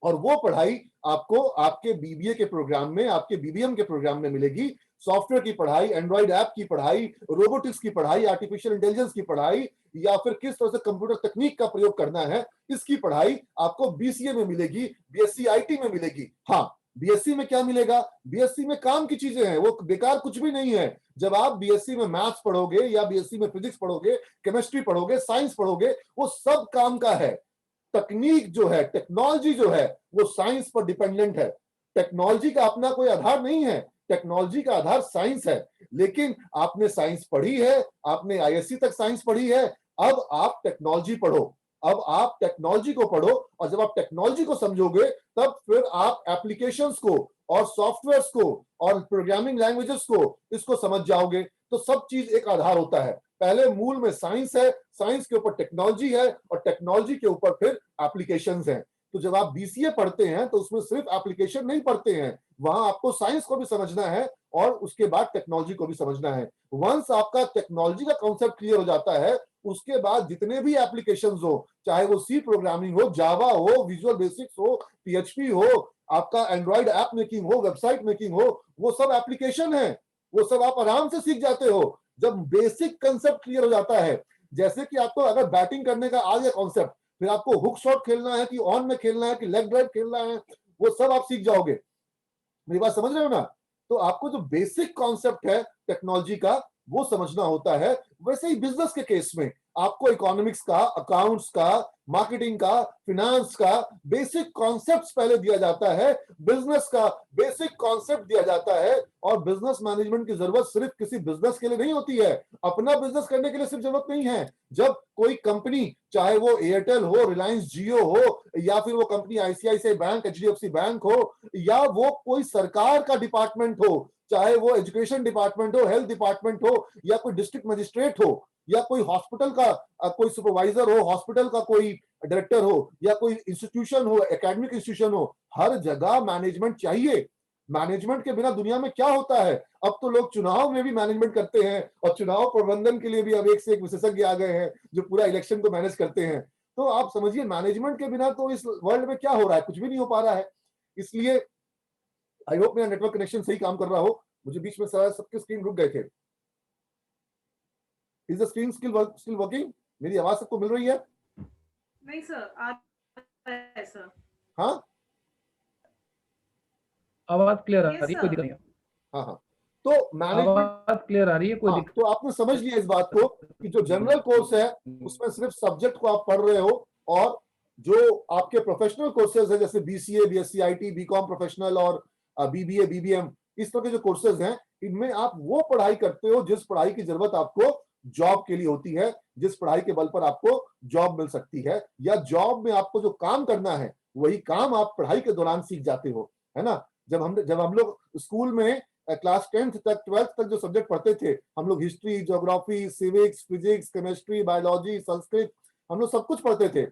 और वो पढ़ाई आपको आपके बीबीए के प्रोग्राम में, आपके बीबीएम के प्रोग्राम में मिलेगी। सॉफ्टवेयर की पढ़ाई, एंड्रॉइड ऐप की पढ़ाई, रोबोटिक्स की पढ़ाई, आर्टिफिशियल इंटेलिजेंस की पढ़ाई, या फिर किस तरह से कंप्यूटर तकनीक का प्रयोग करना है, इसकी पढ़ाई आपको बीसीए में मिलेगी, बीएससी आईटी में मिलेगी। हाँ, बीएससी में क्या मिलेगा? बीएससी में काम की चीजें हैं, वो बेकार कुछ भी नहीं है। जब आप बीएससी में मैथ्स पढ़ोगे या बीएससी में फिजिक्स पढ़ोगे, केमिस्ट्री पढ़ोगे, साइंस पढ़ोगे, वो सब काम का है। तकनीक जो है, टेक्नोलॉजी जो है, वो साइंस पर डिपेंडेंट है। टेक्नोलॉजी का अपना कोई आधार नहीं है, टेक्नोलॉजी का आधार साइंस है। लेकिन आपने साइंस पढ़ी है, आपने आईएससी तक साइंस पढ़ी है, अब आप टेक्नोलॉजी पढ़ो। अब आप टेक्नोलॉजी को पढ़ो, और जब आप टेक्नोलॉजी को समझोगे तब फिर आप एप्लीकेशंस को और सॉफ्टवेयर्स को और प्रोग्रामिंग लैंग्वेजेस को इसको समझ जाओगे। तो सब चीज एक आधार होता है। पहले मूल में साइंस है, साइंस के ऊपर टेक्नोलॉजी है, और टेक्नोलॉजी के ऊपर फिर एप्लीकेशंस हैं। तो जब आप बीसीए पढ़ते हैं तो उसमें सिर्फ एप्लीकेशन नहीं पढ़ते हैं, वहां आपको साइंस को भी समझना है और उसके बाद टेक्नोलॉजी को भी समझना है। वंस आपका टेक्नोलॉजी का कॉन्सेप्ट क्लियर हो जाता है, उसके बाद जितने भी एप्लीकेशंस हो, चाहे वो सी प्रोग्रामिंग हो, जावा हो, विजुअल बेसिक्स हो, पीएचपी हो, आपका एंड्रॉइड ऐप मेकिंग हो, वेबसाइट मेकिंग हो, वो सब एप्लीकेशन है। वो सब आप आराम से सीख जाते हो जब बेसिक कंसेप्ट क्लियर हो जाता है। जैसे कि आपको अगर बैटिंग करने का आ गया कॉन्सेप्ट, फिर आपको हुक शॉट खेलना है कि ऑन में खेलना है कि लेग ड्राइव खेलना है, वो सब आप सीख जाओगे। मेरी बात समझ रहे हो ना? तो आपको जो बेसिक कॉन्सेप्ट है टेक्नोलॉजी का, वो समझना होता है। वैसे ही बिजनेस के केस में आपको इकोनॉमिक्स का, अकाउंट्स का, मार्केटिंग का, फिनांस का बेसिक कॉन्सेप्ट्स पहले दिया जाता है, बिजनेस का बेसिक कॉन्सेप्ट दिया जाता है। और बिजनेस मैनेजमेंट की जरूरत सिर्फ किसी बिजनेस के लिए नहीं होती है, अपना बिजनेस करने के लिए सिर्फ जरूरत नहीं है। जब कोई कंपनी, चाहे वो एयरटेल हो, रिलायंस जियो हो, या फिर वो company ICICI bank, HDFC bank हो, या वो कोई सरकार का डिपार्टमेंट हो, चाहे वो एजुकेशन डिपार्टमेंट हो, हेल्थ डिपार्टमेंट हो, या कोई डिस्ट्रिक्ट मजिस्ट्रेट हो, या कोई हॉस्पिटल का कोई सुपरवाइजर हो, हॉस्पिटल का कोई डायरेक्टर हो, या कोई इंस्टीट्यूशन हो, एकेडमिक इंस्टीट्यूशन हो, हर जगह मैनेजमेंट चाहिए। मैनेजमेंट के बिना दुनिया में क्या होता है? अब तो लोग चुनाव में भी मैनेजमेंट करते हैं, और चुनाव प्रबंधन के लिए भी अब एक से एक विशेषज्ञ आ गए हैं जो पूरा इलेक्शन को मैनेज करते हैं। तो आप समझिए, मैनेजमेंट के बिना तो इस वर्ल्ड में क्या हो रहा है? कुछ भी नहीं हो पा रहा है। इसलिए आई होप मेरा नेटवर्क कनेक्शन सही काम कर रहा हो। मुझे बीच में सारा सबके स्क्रीन रुक गए थे। Is the screen still working? मेरी आवाज सबको मिल रही है? नहीं सर, आ रहा है सर। हाँ आवाज क्लियर आ Yes, रही है, कोई sir. दिक्कत नहीं है। हाँ हाँ। तो मैनेजमेंट, आवाज क्लियर आ रही है, कोई हाँ, दिक्कत तो आपने समझ लिया इस बात को कि जो जनरल कोर्स है उसमें सिर्फ सब्जेक्ट को आप पढ़ रहे हो, और जो आपके प्रोफेशनल कोर्सेज है जैसे BCA, BSc IT, BCom professional और बीबीए, बीबीएम, इस तरह के जो कोर्सेज हैं, इनमें आप वो पढ़ाई करते हो जिस पढ़ाई की जरूरत आपको जॉब के लिए होती है, जिस पढ़ाई के बल पर आपको जॉब मिल सकती है, या जॉब में आपको जो काम करना है वही काम आप पढ़ाई के दौरान सीख जाते हो, है ना? जब हम लोग स्कूल में क्लास 10th तक, 12th तक जो सब्जेक्ट पढ़ते थे, हम लोग history, geography, civics, physics, chemistry, biology, Sanskrit, हम लोग सब कुछ पढ़ते थे।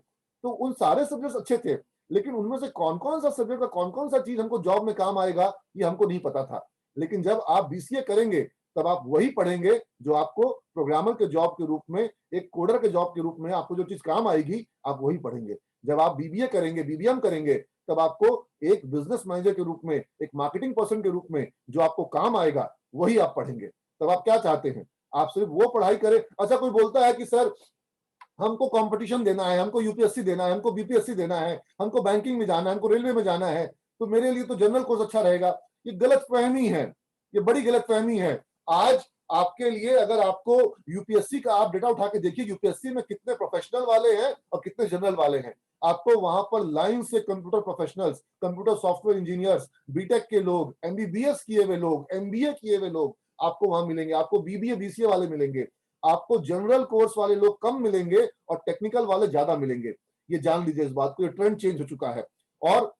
तो उन सारे सब्जेक्ट्स अच्छे थे, लेकिन उनमें से कौन कौन सा सब्जेक्ट का कौन कौन सा चीज हमको जॉब में काम आएगा, ये हमको नहीं पता था। लेकिन जब आप बीसीए करेंगे तब आप वही पढ़ेंगे जो आपको प्रोग्रामर के जॉब के रूप में, एक कोडर के जॉब के रूप में आपको जो चीज काम आएगी, आप वही पढ़ेंगे। जब आप बीबीए करेंगे, बीबीएम करेंगे, तब आपको एक बिजनेस मैनेजर के रूप में, एक मार्केटिंग पर्सन के रूप में जो आपको काम आएगा वही आप पढ़ेंगे। तब आप क्या चाहते हैं? आप सिर्फ वो पढ़ाई करें? अच्छा, कोई बोलता है कि सर हमको कंपटीशन देना है, हमको यूपीएससी देना है, हमको बीपीएससी देना है, हमको बैंकिंग में जाना है, हमको रेलवे में जाना है, तो मेरे लिए तो जनरल कोर्स अच्छा रहेगा। ये गलतफहमी है, ये बड़ी गलतफहमी है। आज आपके लिए, अगर आपको यूपीएससी का आप डेटा उठा के देखिए, यूपीएससी में कितने प्रोफेशनल वाले हैं और कितने जनरल वाले हैं। आपको वहां पर लाइन से computer professionals, computer software engineers, BTech के लोग, एमबीबीएस किए हुए लोग, एमबीए किए हुए लोग आपको वहां मिलेंगे। आपको बीबीए, बीसीए वाले मिलेंगे। आपको जनरल कोर्स वाले लोग कम मिलेंगे और टेक्निकल वाले ज्यादा मिलेंगे। ये जान लीजिए इस बात को, ये ट्रेंड चेंज हो चुका है। और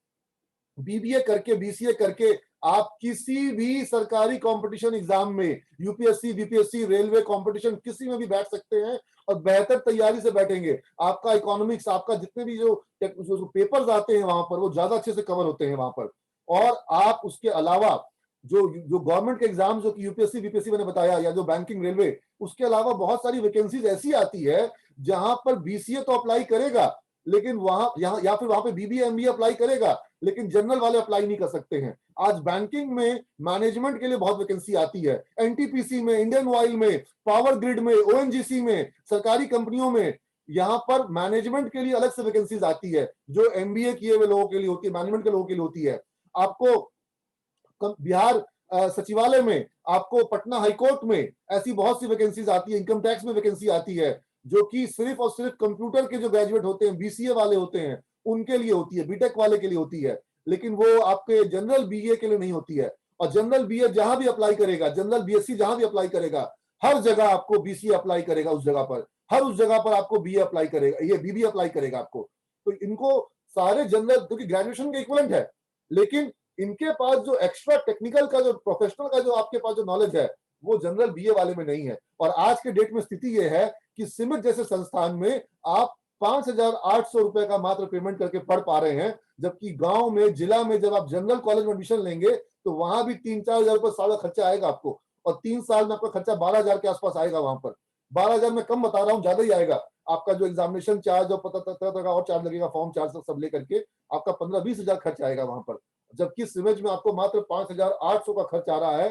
बीबीए करके, बीसीए करके आप किसी भी सरकारी कंपटीशन एग्जाम में, यूपीएससी, बीपीएससी, रेलवे कंपटीशन, किसी में भी बैठ सकते हैं और बेहतर तैयारी से बैठेंगे। आपका इकोनॉमिक्स, आपका जितने भी जो पेपर्स आते हैं वहां पर, वो ज्यादा अच्छे से कवर होते हैं वहां पर। और आप उसके अलावा जो जो गवर्नमेंट के एग्जाम, जो कि यूपीएससी, बीपीएससी मैंने बताया, या जो बैंकिंग, रेलवे, उसके अलावा बहुत सारी वैकेंसीज ऐसी आती है जहां पर बीसीए तो अप्लाई करेगा, लेकिन वहां, यहाँ या फिर वहां पे बीबीए, एमबीए अप्लाई करेगा, लेकिन जनरल वाले अप्लाई नहीं कर सकते हैं। आज बैंकिंग में मैनेजमेंट के लिए बहुत वैकेंसी आती है, एनटीपीसी में, इंडियन ऑयल में, पावर ग्रिड में, ओएनजीसी में, सरकारी कंपनियों में। यहाँ पर मैनेजमेंट के लिए अलग से वैकेंसीज आती है जो एमबीए किए हुए लोगों के लिए होती है, मैनेजमेंट के लोगों के लिए होती है। आपको बिहार सचिवालय में, आपको पटना हाईकोर्ट में ऐसी बहुत सी वैकेंसीज आती है, इनकम टैक्स में वैकेंसी आती है, जो कि सिर्फ और सिर्फ कंप्यूटर के जो ग्रेजुएट होते हैं, बीसीए वाले होते हैं, उनके लिए होती है, बीटेक वाले के लिए होती है, लेकिन वो आपके जनरल बीए के लिए नहीं होती है। और जनरल बीए जहां भी अप्लाई करेगा, जनरल बीएससी जहां भी अप्लाई करेगा, हर जगह आपको बीसीए अप्लाई करेगा, उस जगह पर, हर उस जगह पर आपको बीए अप्लाई करेगा, ये बीबी अप्लाई करेगा आपको। तो इनको सारे जनरल, क्योंकि ग्रेजुएशन के इक्विवेलेंट है, लेकिन इनके पास जो एक्स्ट्रा टेक्निकल का, जो प्रोफेशनल का जो आपके पास जो नॉलेज है, वो जनरल बीए वाले में नहीं है। और आज के डेट में स्थिति ये है कि सिमिट जैसे संस्थान में आप 5,800 रुपए का मात्र पेमेंट करके पढ़ पा रहे हैं, जबकि गांव में, जिला में जब आप जनरल कॉलेज में एडमिशन लेंगे तो वहां भी 3-4 हजार रुपए साल का खर्चा आएगा आपको, और 3 साल में आपका खर्चा 12,000 के आसपास आएगा। वहां पर 12,000 में कम बता रहा हूँ, ज्यादा ही आएगा। आपका जो एग्जामिनेशन चार्ज और तरह का और चार्ज लगेगा, फॉर्म चार्ज सब लेकर के आपका 15-20 हजार खर्च आएगा वहां पर, जबकि सिमेज में आपको मात्र 5,800 का खर्च आ रहा है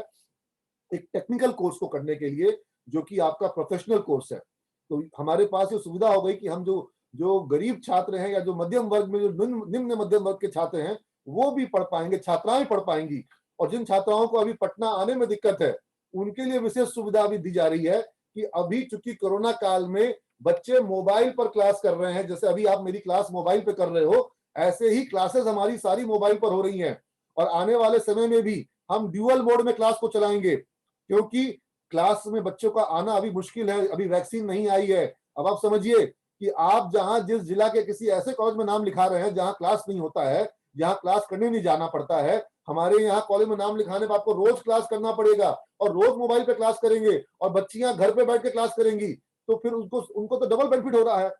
एक टेक्निकल कोर्स को करने के लिए, जो कि आपका प्रोफेशनल कोर्स है। तो हमारे पास ये सुविधा हो गई कि हम जो जो गरीब छात्र हैं, या जो मध्यम वर्ग में, जो निम्न मध्यम वर्ग के छात्र हैं, वो भी पढ़ पाएंगे, छात्राएं पढ़ पाएंगी। और जिन छात्राओं को अभी पटना आने में दिक्कत है, उनके लिए विशेष सुविधा भी दी जा रही है कि अभी चूंकि कोरोना काल में बच्चे मोबाइल पर क्लास कर रहे हैं, जैसे अभी आप मेरी क्लास मोबाइल पे कर रहे हो, ऐसे ही क्लासेस हमारी सारी मोबाइल पर हो रही हैं। और आने वाले समय में भी हम ड्यूअल मोड में क्लास को चलाएंगे, क्योंकि क्लास में बच्चों का आना अभी मुश्किल है, अभी वैक्सीन नहीं आई है। अब आप समझिए कि आप जहां जिस जिला के किसी ऐसे कॉलेज में नाम लिखा रहे हैं जहां क्लास नहीं होता है, जहां क्लास करने नहीं जाना पड़ता है, हमारे यहाँ कॉलेज में नाम लिखाने पर आपको रोज क्लास करना पड़ेगा, और रोज मोबाइल पे क्लास करेंगे, और बच्चियां घर पे बैठ के क्लास करेंगी, तो फिर उनको तो डबल बेनिफिट हो रहा है।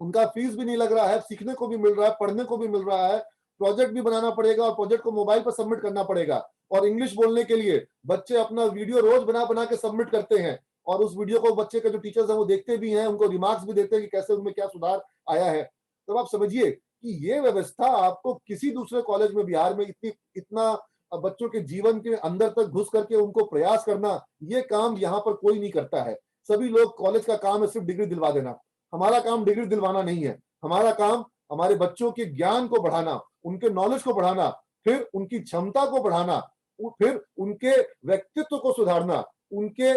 उनका फीस भी नहीं लग रहा है, सीखने को भी मिल रहा है, पढ़ने को भी मिल रहा है, प्रोजेक्ट भी बनाना पड़ेगा, और प्रोजेक्ट को मोबाइल पर सबमिट करना पड़ेगा। और इंग्लिश बोलने के लिए बच्चे अपना वीडियो रोज बना बना के सबमिट करते हैं, और उस वीडियो को बच्चे के जो टीचर्स हैं वो देखते भी हैं, उनको रिमार्क्स भी देते हैं कि कैसे उनमें क्या सुधार आया है। तो आप समझिए कि ये व्यवस्था आपको किसी दूसरे कॉलेज में बिहार में इतना बच्चों के जीवन के अंदर तक घुस करके उनको प्रयास करना, ये काम यहाँ पर कोई नहीं करता है। सभी लोग, कॉलेज का काम है सिर्फ डिग्री दिलवा देना, हमारा काम डिग्री दिलवाना नहीं है। हमारा काम हमारे बच्चों के ज्ञान को बढ़ाना, उनके नॉलेज को बढ़ाना, फिर उनकी क्षमता को बढ़ाना, फिर उनके व्यक्तित्व को सुधारना, उनके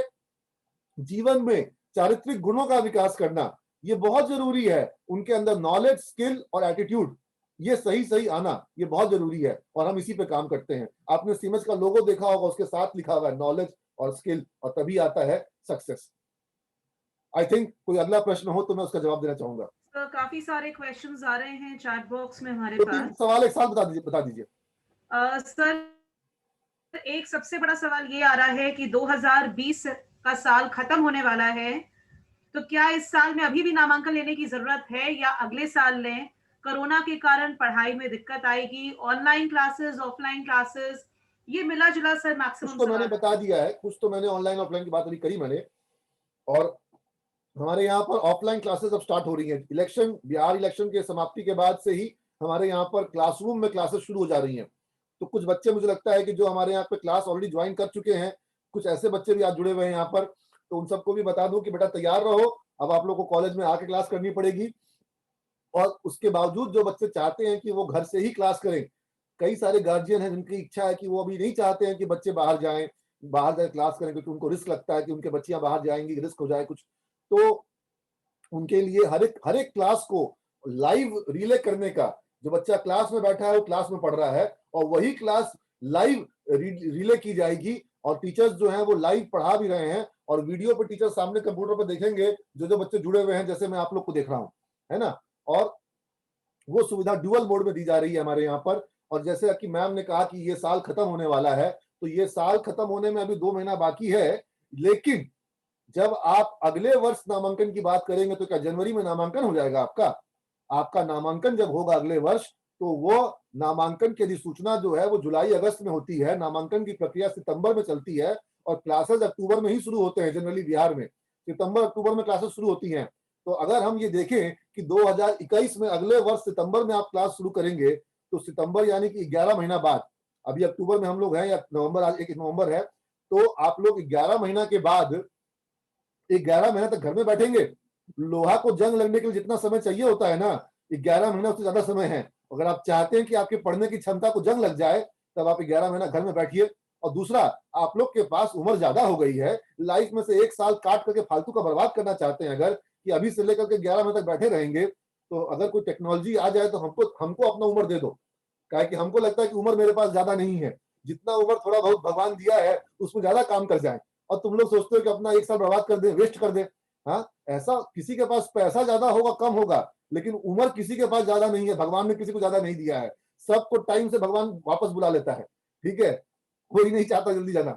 जीवन में चारित्रिक गुणों का विकास करना, ये बहुत जरूरी है। उनके अंदर नॉलेज, स्किल और एटीट्यूड, ये सही सही आना, ये बहुत जरूरी है, और हम इसी पे काम करते हैं। आपने सीमेज का लोगो देखा होगा, उसके साथ लिखा हुआ है नॉलेज और स्किल, और तभी आता है सक्सेस। आई थिंक कोई अगला प्रश्न हो तो मैं उसका जवाब देना चाहूंगा। सर काफी सारे क्वेश्चंस आ रहे हैं चैट बॉक्स में हमारे 2-3 पास। सवाल एक साथ बता दीजिए। सर एक सबसे बड़ा सवाल ये आ रहा है कि 2020 का साल खत्म होने वाला है, तो क्या इस साल में अभी भी नामांकन लेने की जरूरत है, या अगले साल लें? कोरोना के कारण पढ़ाई में दिक्कत आएगी, ऑनलाइन क्लासेस, ऑफलाइन क्लासेस, ये मिला जुला सर कुछ मैक्सिमम तो मैंने सवाल। बता दिया है, कुछ तो मैंने ऑनलाइन ऑफलाइन की बात अभी करी मैंने। और हमारे यहाँ पर ऑफलाइन क्लासेस अब स्टार्ट हो रही हैं। इलेक्शन, बिहार इलेक्शन के समाप्ति के बाद से ही हमारे यहाँ पर क्लासरूम में क्लासेस शुरू हो जा रही हैं। तो कुछ बच्चे, मुझे लगता है कि जो हमारे यहाँ पे क्लास ऑलरेडी ज्वाइन कर चुके हैं, कुछ ऐसे बच्चे भी आज जुड़े हुए हैं यहाँ पर, तो उन सबको भी बता दूं कि बेटा तैयार रहो, अब आप लोग को कॉलेज में आके क्लास करनी पड़ेगी। और उसके बावजूद जो बच्चे चाहते हैं कि वो घर से ही क्लास करें, कई सारे गार्जियन हैं जिनकी इच्छा है कि वो अभी नहीं चाहते हैं कि बच्चे बाहर जाएं, बाहर जाए क्लास करें, क्योंकि उनको रिस्क लगता है कि उनके बच्चियां बाहर जाएंगी, रिस्क हो जाए कुछ। तो उनके लिए हर एक क्लास को लाइव रिले करने का, जो बच्चा क्लास में बैठा है वो क्लास में पढ़ रहा है, और वही क्लास लाइव रिले की जाएगी, और टीचर्स जो हैं वो लाइव पढ़ा भी रहे हैं, और वीडियो पे टीचर सामने कंप्यूटर पर देखेंगे जो बच्चे जुड़े हुए हैं, जैसे मैं आप लोग को देख रहा हूं, है ना। और वो सुविधा ड्यूअल मोड में दी जा रही है हमारे यहाँ पर। और जैसे कि मैम ने कहा कि ये साल खत्म होने वाला है, तो ये साल खत्म होने में अभी 2 महीना बाकी है, लेकिन जब आप अगले वर्ष नामांकन की बात करेंगे तो क्या जनवरी में नामांकन हो जाएगा आपका? आपका नामांकन जब होगा अगले वर्ष, तो वो नामांकन की अधिसूचना जो है वो जुलाई अगस्त में होती है, नामांकन की प्रक्रिया सितंबर में चलती है, और क्लासेस अक्टूबर में ही शुरू होते हैं जनरली बिहार में, सितंबर अक्टूबर में क्लासेस शुरू होती हैं। तो अगर हम ये देखें कि 2021 में अगले वर्ष सितंबर में आप क्लास शुरू करेंगे, तो सितंबर यानी कि 11 महीना बाद, अभी अक्टूबर में हम लोग हैं, या नवंबर, आज 1 नवंबर है, तो आप लोग 11 महीना के बाद 11 महीना तक घर में बैठेंगे। लोहा को जंग लगने के लिए जितना समय चाहिए होता है ना, 11 महीना उससे ज्यादा समय है। अगर आप चाहते हैं कि आपके पढ़ने की क्षमता को जंग लग जाए, तब आप 11 महीना घर में बैठिए। और दूसरा, आप लोग के पास उम्र ज्यादा हो गई है, लाइफ में से 1 साल काट करके फालतू का बर्बाद करना चाहते हैं अगर, कि अभी से लेकर के 11 महीने तक बैठे रहेंगे, तो अगर कोई टेक्नोलॉजी आ जाए तो हमको अपना उम्र दे दो। काहे कि हमको लगता है कि उम्र मेरे पास ज्यादा नहीं है, जितना उम्र थोड़ा बहुत भगवान दिया है उसमें ज्यादा काम कर जाए। और तुम लोग सोचते हो कि अपना 1 साल बर्बाद कर दे, वेस्ट कर दे। हाँ, ऐसा किसी के पास पैसा ज्यादा होगा कम होगा, लेकिन उम्र किसी के पास ज्यादा नहीं है। भगवान ने किसी को ज्यादा नहीं दिया है, सबको टाइम से भगवान वापस बुला लेता है। ठीक है, कोई नहीं चाहता जल्दी जाना।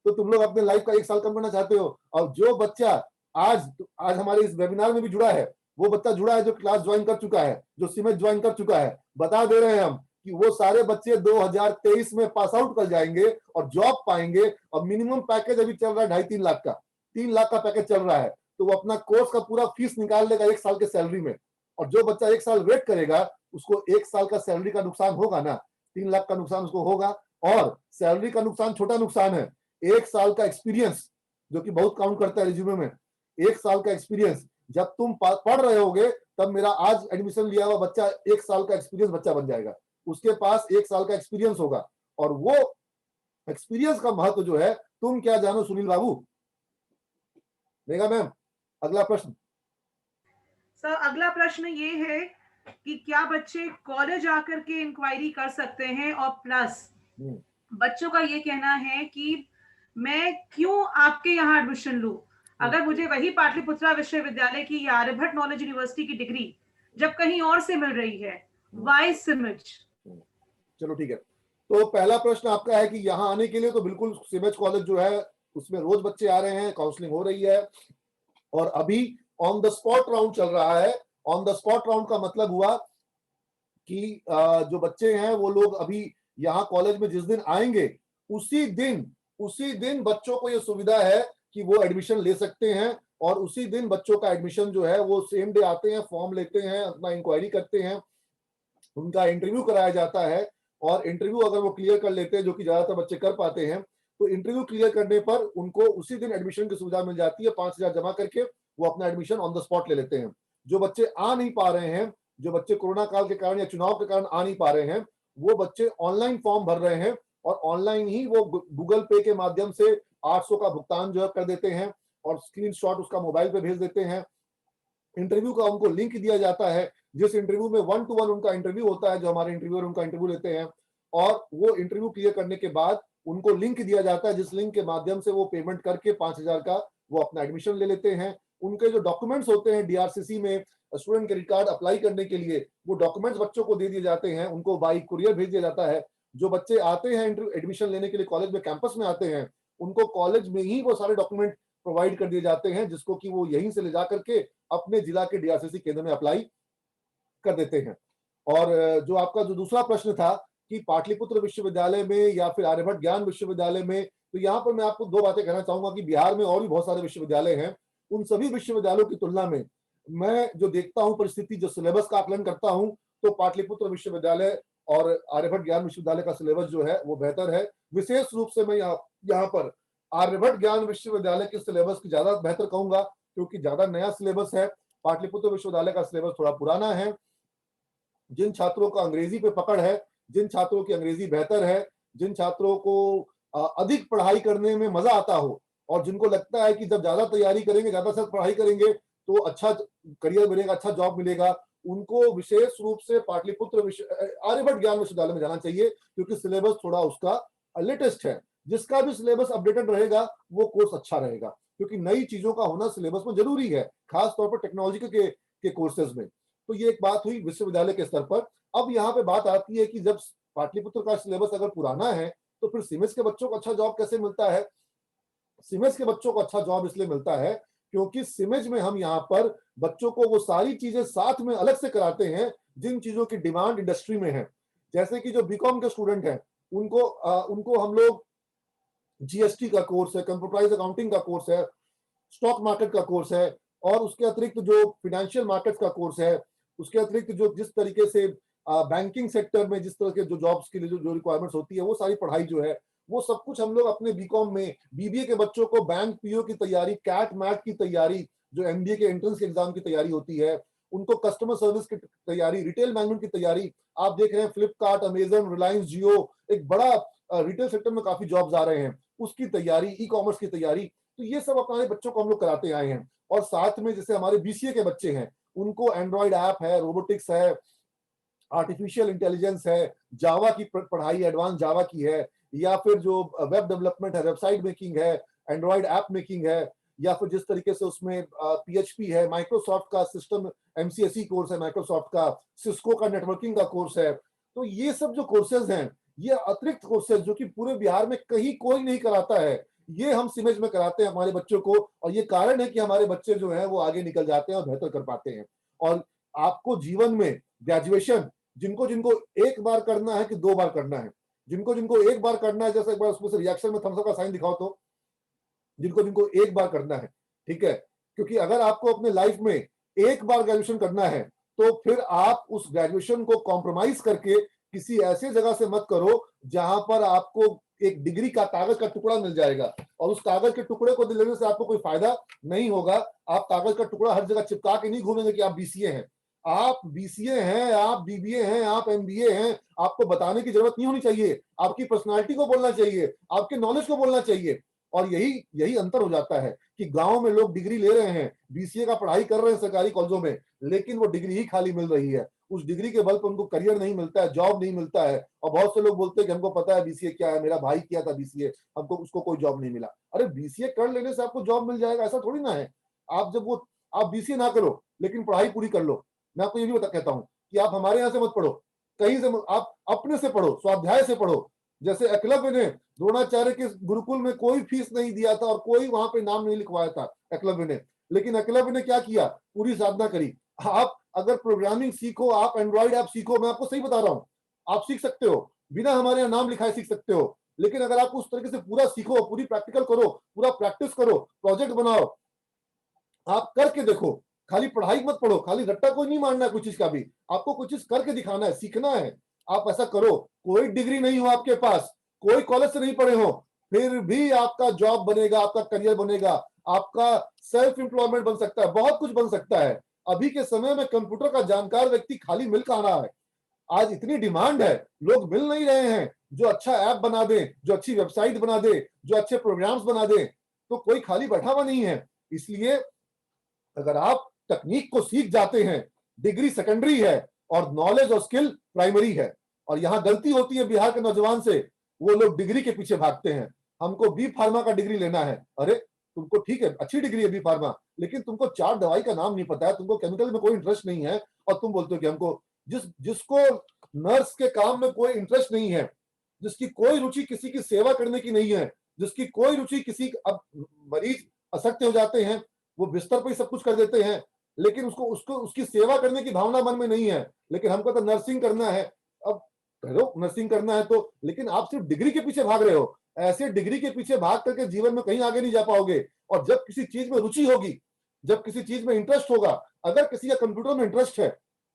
तो तुम लोग अपने लाइफ का 1 साल कम करना चाहते हो, और जो बच्चा आज आज हमारे इस वेबिनार में भी जुड़ा है, वो बच्चा जुड़ा है जो क्लास ज्वाइन कर चुका है, जो सीमेट ज्वाइन कर चुका है, बता दे रहे हैं हम कि वो सारे बच्चे 2023 में पास आउट कर जाएंगे और जॉब पाएंगे। और मिनिमम पैकेज अभी चल रहा है 2.5-3 लाख का, 3 लाख का पैकेज चल रहा है। तो वो अपना कोर्स का पूरा फीस निकाल लेगा 1 साल के सैलरी में। और जो बच्चा 1 साल वेट करेगा, उसको 1 साल का सैलरी का नुकसान होगा ना, 3 लाख का नुकसान उसको होगा। और सैलरी का नुकसान छोटा नुकसान है, 1 साल का एक्सपीरियंस जो कि बहुत काउंट करता है रिज्यूमे में। 1 साल का एक्सपीरियंस जब तुम पढ़ रहे होगे, तब मेरा आज एडमिशन लिया हुआ बच्चा 1 साल का एक्सपीरियंस बच्चा बन जाएगा। उसके पास 1 साल का एक्सपीरियंस होगा, और वो एक्सपीरियंस का महत्व जो है, तुम क्या जानो सुनील बाबू। मेगा मैम, अगला प्रश्न। सर अगला प्रश्न ये है कि क्या बच्चे कॉलेज आकर के इंक्वायरी कर सकते हैं, और प्लस बच्चों का ये कहना है कि मैं क्यों आपके यहाँ एडमिशन लूं, अगर मुझे वही पाटलिपुत्रा विश्वविद्यालय की या आर्यभट्ट नॉलेज यूनिवर्सिटी की डिग्री जब कहीं और से मिल रही है, वाई सिमिज। चलो ठीक है, तो पहला प्रश्न आपका है कि यहाँ आने के लिए तो बिल्कुल सिमेज कॉलेज जो है उसमें रोज बच्चे आ रहे हैं, काउंसलिंग हो रही है, और अभी ऑन द स्पॉट राउंड चल रहा है। ऑन द स्पॉट राउंड का मतलब हुआ कि जो बच्चे हैं वो लोग अभी यहाँ कॉलेज में जिस दिन आएंगे, उसी दिन बच्चों को ये सुविधा है कि वो एडमिशन ले सकते हैं। और उसी दिन बच्चों का एडमिशन जो है वो सेम डे आते हैं, फॉर्म लेते हैं, अपना इंक्वायरी करते हैं, उनका इंटरव्यू कराया जाता है। और इंटरव्यू अगर वो क्लियर कर लेते हैं, जो कि ज्यादातर बच्चे कर पाते हैं, तो इंटरव्यू क्लियर करने पर उनको उसी दिन एडमिशन की सुविधा मिल जाती है। 5,000 जमा करके वो अपना एडमिशन ऑन द स्पॉट ले लेते हैं। जो बच्चे आ नहीं पा रहे हैं, जो बच्चे कोरोना काल के कारण या चुनाव के कारण आ नहीं पा रहे हैं, वो बच्चे ऑनलाइन फॉर्म भर रहे हैं, और ऑनलाइन ही वो गूगल पे के माध्यम से 800 का भुगतान जो है कर देते हैं, और स्क्रीनशॉट उसका मोबाइल पे भेज देते हैं। इंटरव्यू का उनको लिंक दिया जाता है, जिस इंटरव्यू में 1 to 1 उनका इंटरव्यू होता है, जो हमारे इंटरव्यूअर उनका इंटरव्यू लेते हैं। और वो इंटरव्यू क्लियर करने के बाद उनको लिंक दिया जाता है, जिस लिंक के माध्यम से वो पेमेंट करके 5,000 का वो अपना एडमिशन ले लेते हैं। उनके जो डॉक्यूमेंट्स होते हैं डीआरसीसी में स्टूडेंट क्रेडिट कार्ड अप्लाई करने के लिए, वो डॉक्यूमेंट्स बच्चों को दे दिए जाते हैं, उनको बाई कुरियर भेज दिया जाता है। जो बच्चे आते हैं एडमिशन लेने के लिए कॉलेज में, कैंपस में आते हैं, उनको कॉलेज में ही वो सारे डॉक्यूमेंट प्रोवाइड कर दिए जाते हैं, जिसको कि वो यहीं से ले जा करके अपने जिला के डीआरसीसी केंद्र में अप्लाई कर देते हैं। और जो आपका जो दूसरा प्रश्न था कि पाटलिपुत्र विश्वविद्यालय में या फिर आर्यभट्ट ज्ञान विश्वविद्यालय में, तो यहाँ पर मैं आपको 2 बातें कहना चाहूंगा कि बिहार में और भी बहुत सारे विश्वविद्यालय हैं। उन सभी विश्वविद्यालयों की तुलना में मैं जो देखता हूँ परिस्थिति, जो सिलेबस का आकलन करता हूँ, तो पाटलिपुत्र विश्वविद्यालय और आर्यभट्ट ज्ञान विश्वविद्यालय का सिलेबस जो है वो बेहतर है। विशेष रूप से मैं यहाँ पर आर्यभट्ट ज्ञान विश्वविद्यालय के सिलेबस की ज्यादा बेहतर कहूंगा, क्योंकि ज्यादा नया सिलेबस है। पाटलिपुत्र विश्वविद्यालय का सिलेबस थोड़ा पुराना है। जिन छात्रों को अंग्रेजी पे पकड़ है, जिन छात्रों की अंग्रेजी बेहतर है, जिन छात्रों को अधिक पढ़ाई करने में मजा आता हो, और जिनको लगता है कि जब ज्यादा तैयारी करेंगे, ज्यादा से पढ़ाई करेंगे तो अच्छा करियर मिलेगा, अच्छा जॉब मिलेगा, उनको विशेष रूप से पाटलिपुत्र आर्यभट्ट ज्ञान विश्वविद्यालय में जाना चाहिए, क्योंकि सिलेबस थोड़ा उसका लेटेस्ट है। जिसका भी सिलेबस अपडेटेड रहेगा वो कोर्स अच्छा रहेगा, क्योंकि नई चीजों का होना सिलेबस में जरूरी है, खास तौर पर टेक्नोलॉजी के कोर्सेज में। तो ये एक बात हुई विश्वविद्यालय के स्तर पर। अब यहाँ पे बात आती है कि जब पाटलिपुत्र का सिलेबस अगर पुराना है, तो फिर सिमेज के बच्चों को अच्छा जॉब कैसे मिलता है? सिमेज के बच्चों को अच्छा जॉब इसलिए मिलता है क्योंकि सिमेज में हम यहाँ पर बच्चों को वो सारी चीजें साथ में अलग से कराते हैं जिन चीजों की डिमांड इंडस्ट्री में है। जैसे कि जो बीकॉम के स्टूडेंट हैं, उनको हम लोग जीएसटी का कोर्स है, कंप्यूटराइज अकाउंटिंग का कोर्स है, स्टॉक मार्केट का कोर्स है, और उसके अतिरिक्त जो फिनेंशियल मार्केट का कोर्स है, उसके अतिरिक्त जो जिस तरीके से बैंकिंग सेक्टर में जिस तरह के जो जॉब्स के लिए जो रिक्वायरमेंट्स होती है, वो सारी पढ़ाई जो है वो सब कुछ हम लोग अपने बीकॉम में, बीबीए के बच्चों को बैंक पीओ की तैयारी, कैट मैट की तैयारी, जो एमबीए के एंट्रेंस एग्जाम की तैयारी होती है, उनको कस्टमर सर्विस की तैयारी, रिटेल मैनेजमेंट की तैयारी। आप देख रहे हैं फ्लिपकार्ट, अमेजन, रिलायंस जियो, एक बड़ा रिटेल सेक्टर में काफी जॉब्स आ रहे हैं, उसकी तैयारी, ई कॉमर्स की तैयारी। तो ये सब अपने बच्चों को हम लोग कराते आए हैं। और साथ में जैसे हमारे बीसीए के बच्चे हैं, उनको एंड्रॉइड ऐप है, रोबोटिक्स है, आर्टिफिशियल इंटेलिजेंस है, जावा की पढ़ाई एडवांस जावा की है, या फिर जो वेब डेवलपमेंट है, वेबसाइट मेकिंग है, एंड्रॉइड ऐप मेकिंग है, या फिर जिस तरीके से उसमें पीएचपी है, माइक्रोसॉफ्ट का सिस्टम एमसीएसई कोर्स है, माइक्रोसॉफ्ट का, सिस्को का नेटवर्किंग का कोर्स है। तो ये सब जो कोर्सेज हैं, ये अतिरिक्त कोर्सेज जो कि पूरे बिहार में कहीं कोई नहीं कराता है, ये हम सिमेज में कराते हैं हमारे बच्चों को। और ये कारण है कि हमारे बच्चे जो हैं वो आगे निकल जाते हैं और बेहतर कर पाते हैं। और आपको जीवन में ग्रेजुएशन जिनको जिनको एक बार करना है कि 2 बार करना है, जिनको जिनको एक बार करना है, जैसे एक बार उसमें से रिएक्शन में थम्स अप का साइन दिखाओ तो, जिनको जिनको एक बार करना है, ठीक है। क्योंकि अगर आपको अपने लाइफ में एक बार ग्रेजुएशन करना है, तो फिर आप उस ग्रेजुएशन को कॉम्प्रोमाइज करके किसी ऐसे जगह से मत करो जहां पर आपको एक डिग्री का कागज का टुकड़ा मिल जाएगा, और उस कागज के टुकड़े को लेने से आपको कोई फायदा नहीं होगा। आप कागज का टुकड़ा हर जगह चिपका के नहीं घूमेंगे कि आप बीसीए हैं। आप बीसीए हैं, आप बीबीए हैं, आप एमबीए हैं, आपको बताने की जरूरत नहीं होनी चाहिए। आपकी पर्सनालिटी को बोलना चाहिए, आपके नॉलेज को बोलना चाहिए। और यही अंतर हो जाता है कि गांव में लोग डिग्री ले रहे हैं, बीसीए का पढ़ाई कर रहे हैं सरकारी कॉलेजों में, लेकिन वो डिग्री ही खाली मिल रही है। उस डिग्री के बल पर उनको करियर नहीं मिलता है, जॉब नहीं मिलता है। और बहुत से लोग बोलते हैं कि हमको पता है बीसीए क्या है, मेरा भाई किया था बीसीए, हमको उसको कोई जॉब नहीं मिला। अरे बीसीए कर लेने से आपको जॉब मिल जाएगा, ऐसा थोड़ी ना है। आप बीसीए ना करो, लेकिन पढ़ाई पूरी कर लो। मैं आपको ये भी कहता हूँ कि आप हमारे यहाँ से मत पढ़ो, कहीं से आप अपने से पढ़ो, स्वाध्याय से पढ़ो। जैसे एकलव्य ने द्रोणाचार्य के गुरुकुल में कोई फीस नहीं दिया था और कोई वहां पे नाम नहीं लिखवाया था एकलव्य ने, लेकिन एकलव्य ने क्या किया, पूरी साधना करी। आप अगर प्रोग्रामिंग सीखो, आप एंड्रॉइड ऐप सीखो, मैं आपको सही बता रहा हूँ, आप सीख सकते हो, बिना हमारे यहाँ नाम लिखाए सीख सकते हो। लेकिन अगर आप उस तरीके से पूरा सीखो, पूरी प्रैक्टिकल करो, पूरा प्रैक्टिस करो, प्रोजेक्ट बनाओ, आप करके देखो। खाली पढ़ाई मत पढ़ो, खाली रट्टा कोई नहीं मारना है कोई चीज का भी, आपको कुछ चीज करके दिखाना है, सीखना है। आप ऐसा करो, कोई डिग्री नहीं हो आपके पास, कोई कॉलेज से नहीं पढ़े हो, फिर भी आपका जॉब बनेगा, आपका करियर बनेगा, आपका सेल्फ एम्प्लॉयमेंट बन सकता है, बहुत कुछ बन सकता है। अभी के समय में कंप्यूटर का जानकार व्यक्ति खाली मिल कहाँ रहा है? आज इतनी डिमांड है, लोग मिल नहीं रहे हैं जो अच्छा ऐप बना दे, जो अच्छी वेबसाइट बना दे, जो अच्छे प्रोग्राम्स बना दे। तो कोई खाली बैठा हुआ नहीं है। इसलिए अगर आप तकनीक को सीख जाते हैं, डिग्री सेकेंडरी है और नॉलेज और स्किल प्राइमरी है। और यहां गलती होती है बिहार के नौजवान से, वो लोग डिग्री के पीछे भागते हैं। हमको बी फार्मा का डिग्री लेना है। अरे तुमको ठीक है, अच्छी डिग्री है बी फार्मा, लेकिन तुमको 4 दवाई का नाम नहीं पता है, तुमको केमिकल में कोई इंटरेस्ट नहीं है, और तुम बोलते हो कि हमको जिसको नर्स के काम में कोई इंटरेस्ट नहीं है, जिसकी कोई रुचि किसी की सेवा करने की नहीं है, जिसकी कोई रुचि किसी, अब मरीज असत्य हो जाते हैं, वो बिस्तर पर ही सब कुछ कर देते हैं, लेकिन उसको उसकी सेवा करने की भावना मन में नहीं है। लेकिन हमको तो नर्सिंग करना है, अब करो नर्सिंग करना है तो, लेकिन आप सिर्फ डिग्री के पीछे भाग रहे हो। ऐसे डिग्री के पीछे भाग करके जीवन में कहीं आगे नहीं जा पाओगे। और जब किसी चीज में रुचि होगी, जब किसी चीज में इंटरेस्ट होगा, अगर किसी का कंप्यूटर में इंटरेस्ट है,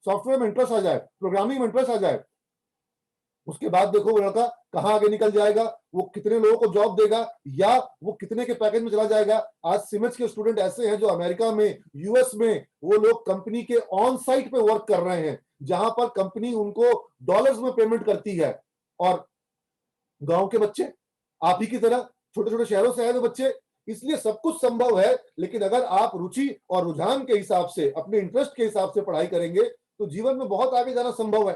सॉफ्टवेयर में इंटरेस्ट आ जाए, प्रोग्रामिंग में इंटरेस्ट आ जाए, उसके बाद देखो वो लड़का कहां आगे निकल जाएगा, वो कितने लोगों को जॉब देगा, या वो कितने के पैकेज में चला जाएगा। आज सिमेट्स के स्टूडेंट ऐसे हैं जो अमेरिका में, यूएस में, वो लोग कंपनी के ऑन साइट पे वर्क कर रहे हैं, जहां पर कंपनी उनको डॉलर्स में पेमेंट करती है। और गांव के बच्चे, आप ही की तरह छोटे छोटे शहरों से आए हुए बच्चे। इसलिए सब कुछ संभव है, लेकिन अगर आप रुचि और रुझान के हिसाब से, अपने इंटरेस्ट के हिसाब से पढ़ाई करेंगे, तो जीवन में बहुत आगे जाना संभव है।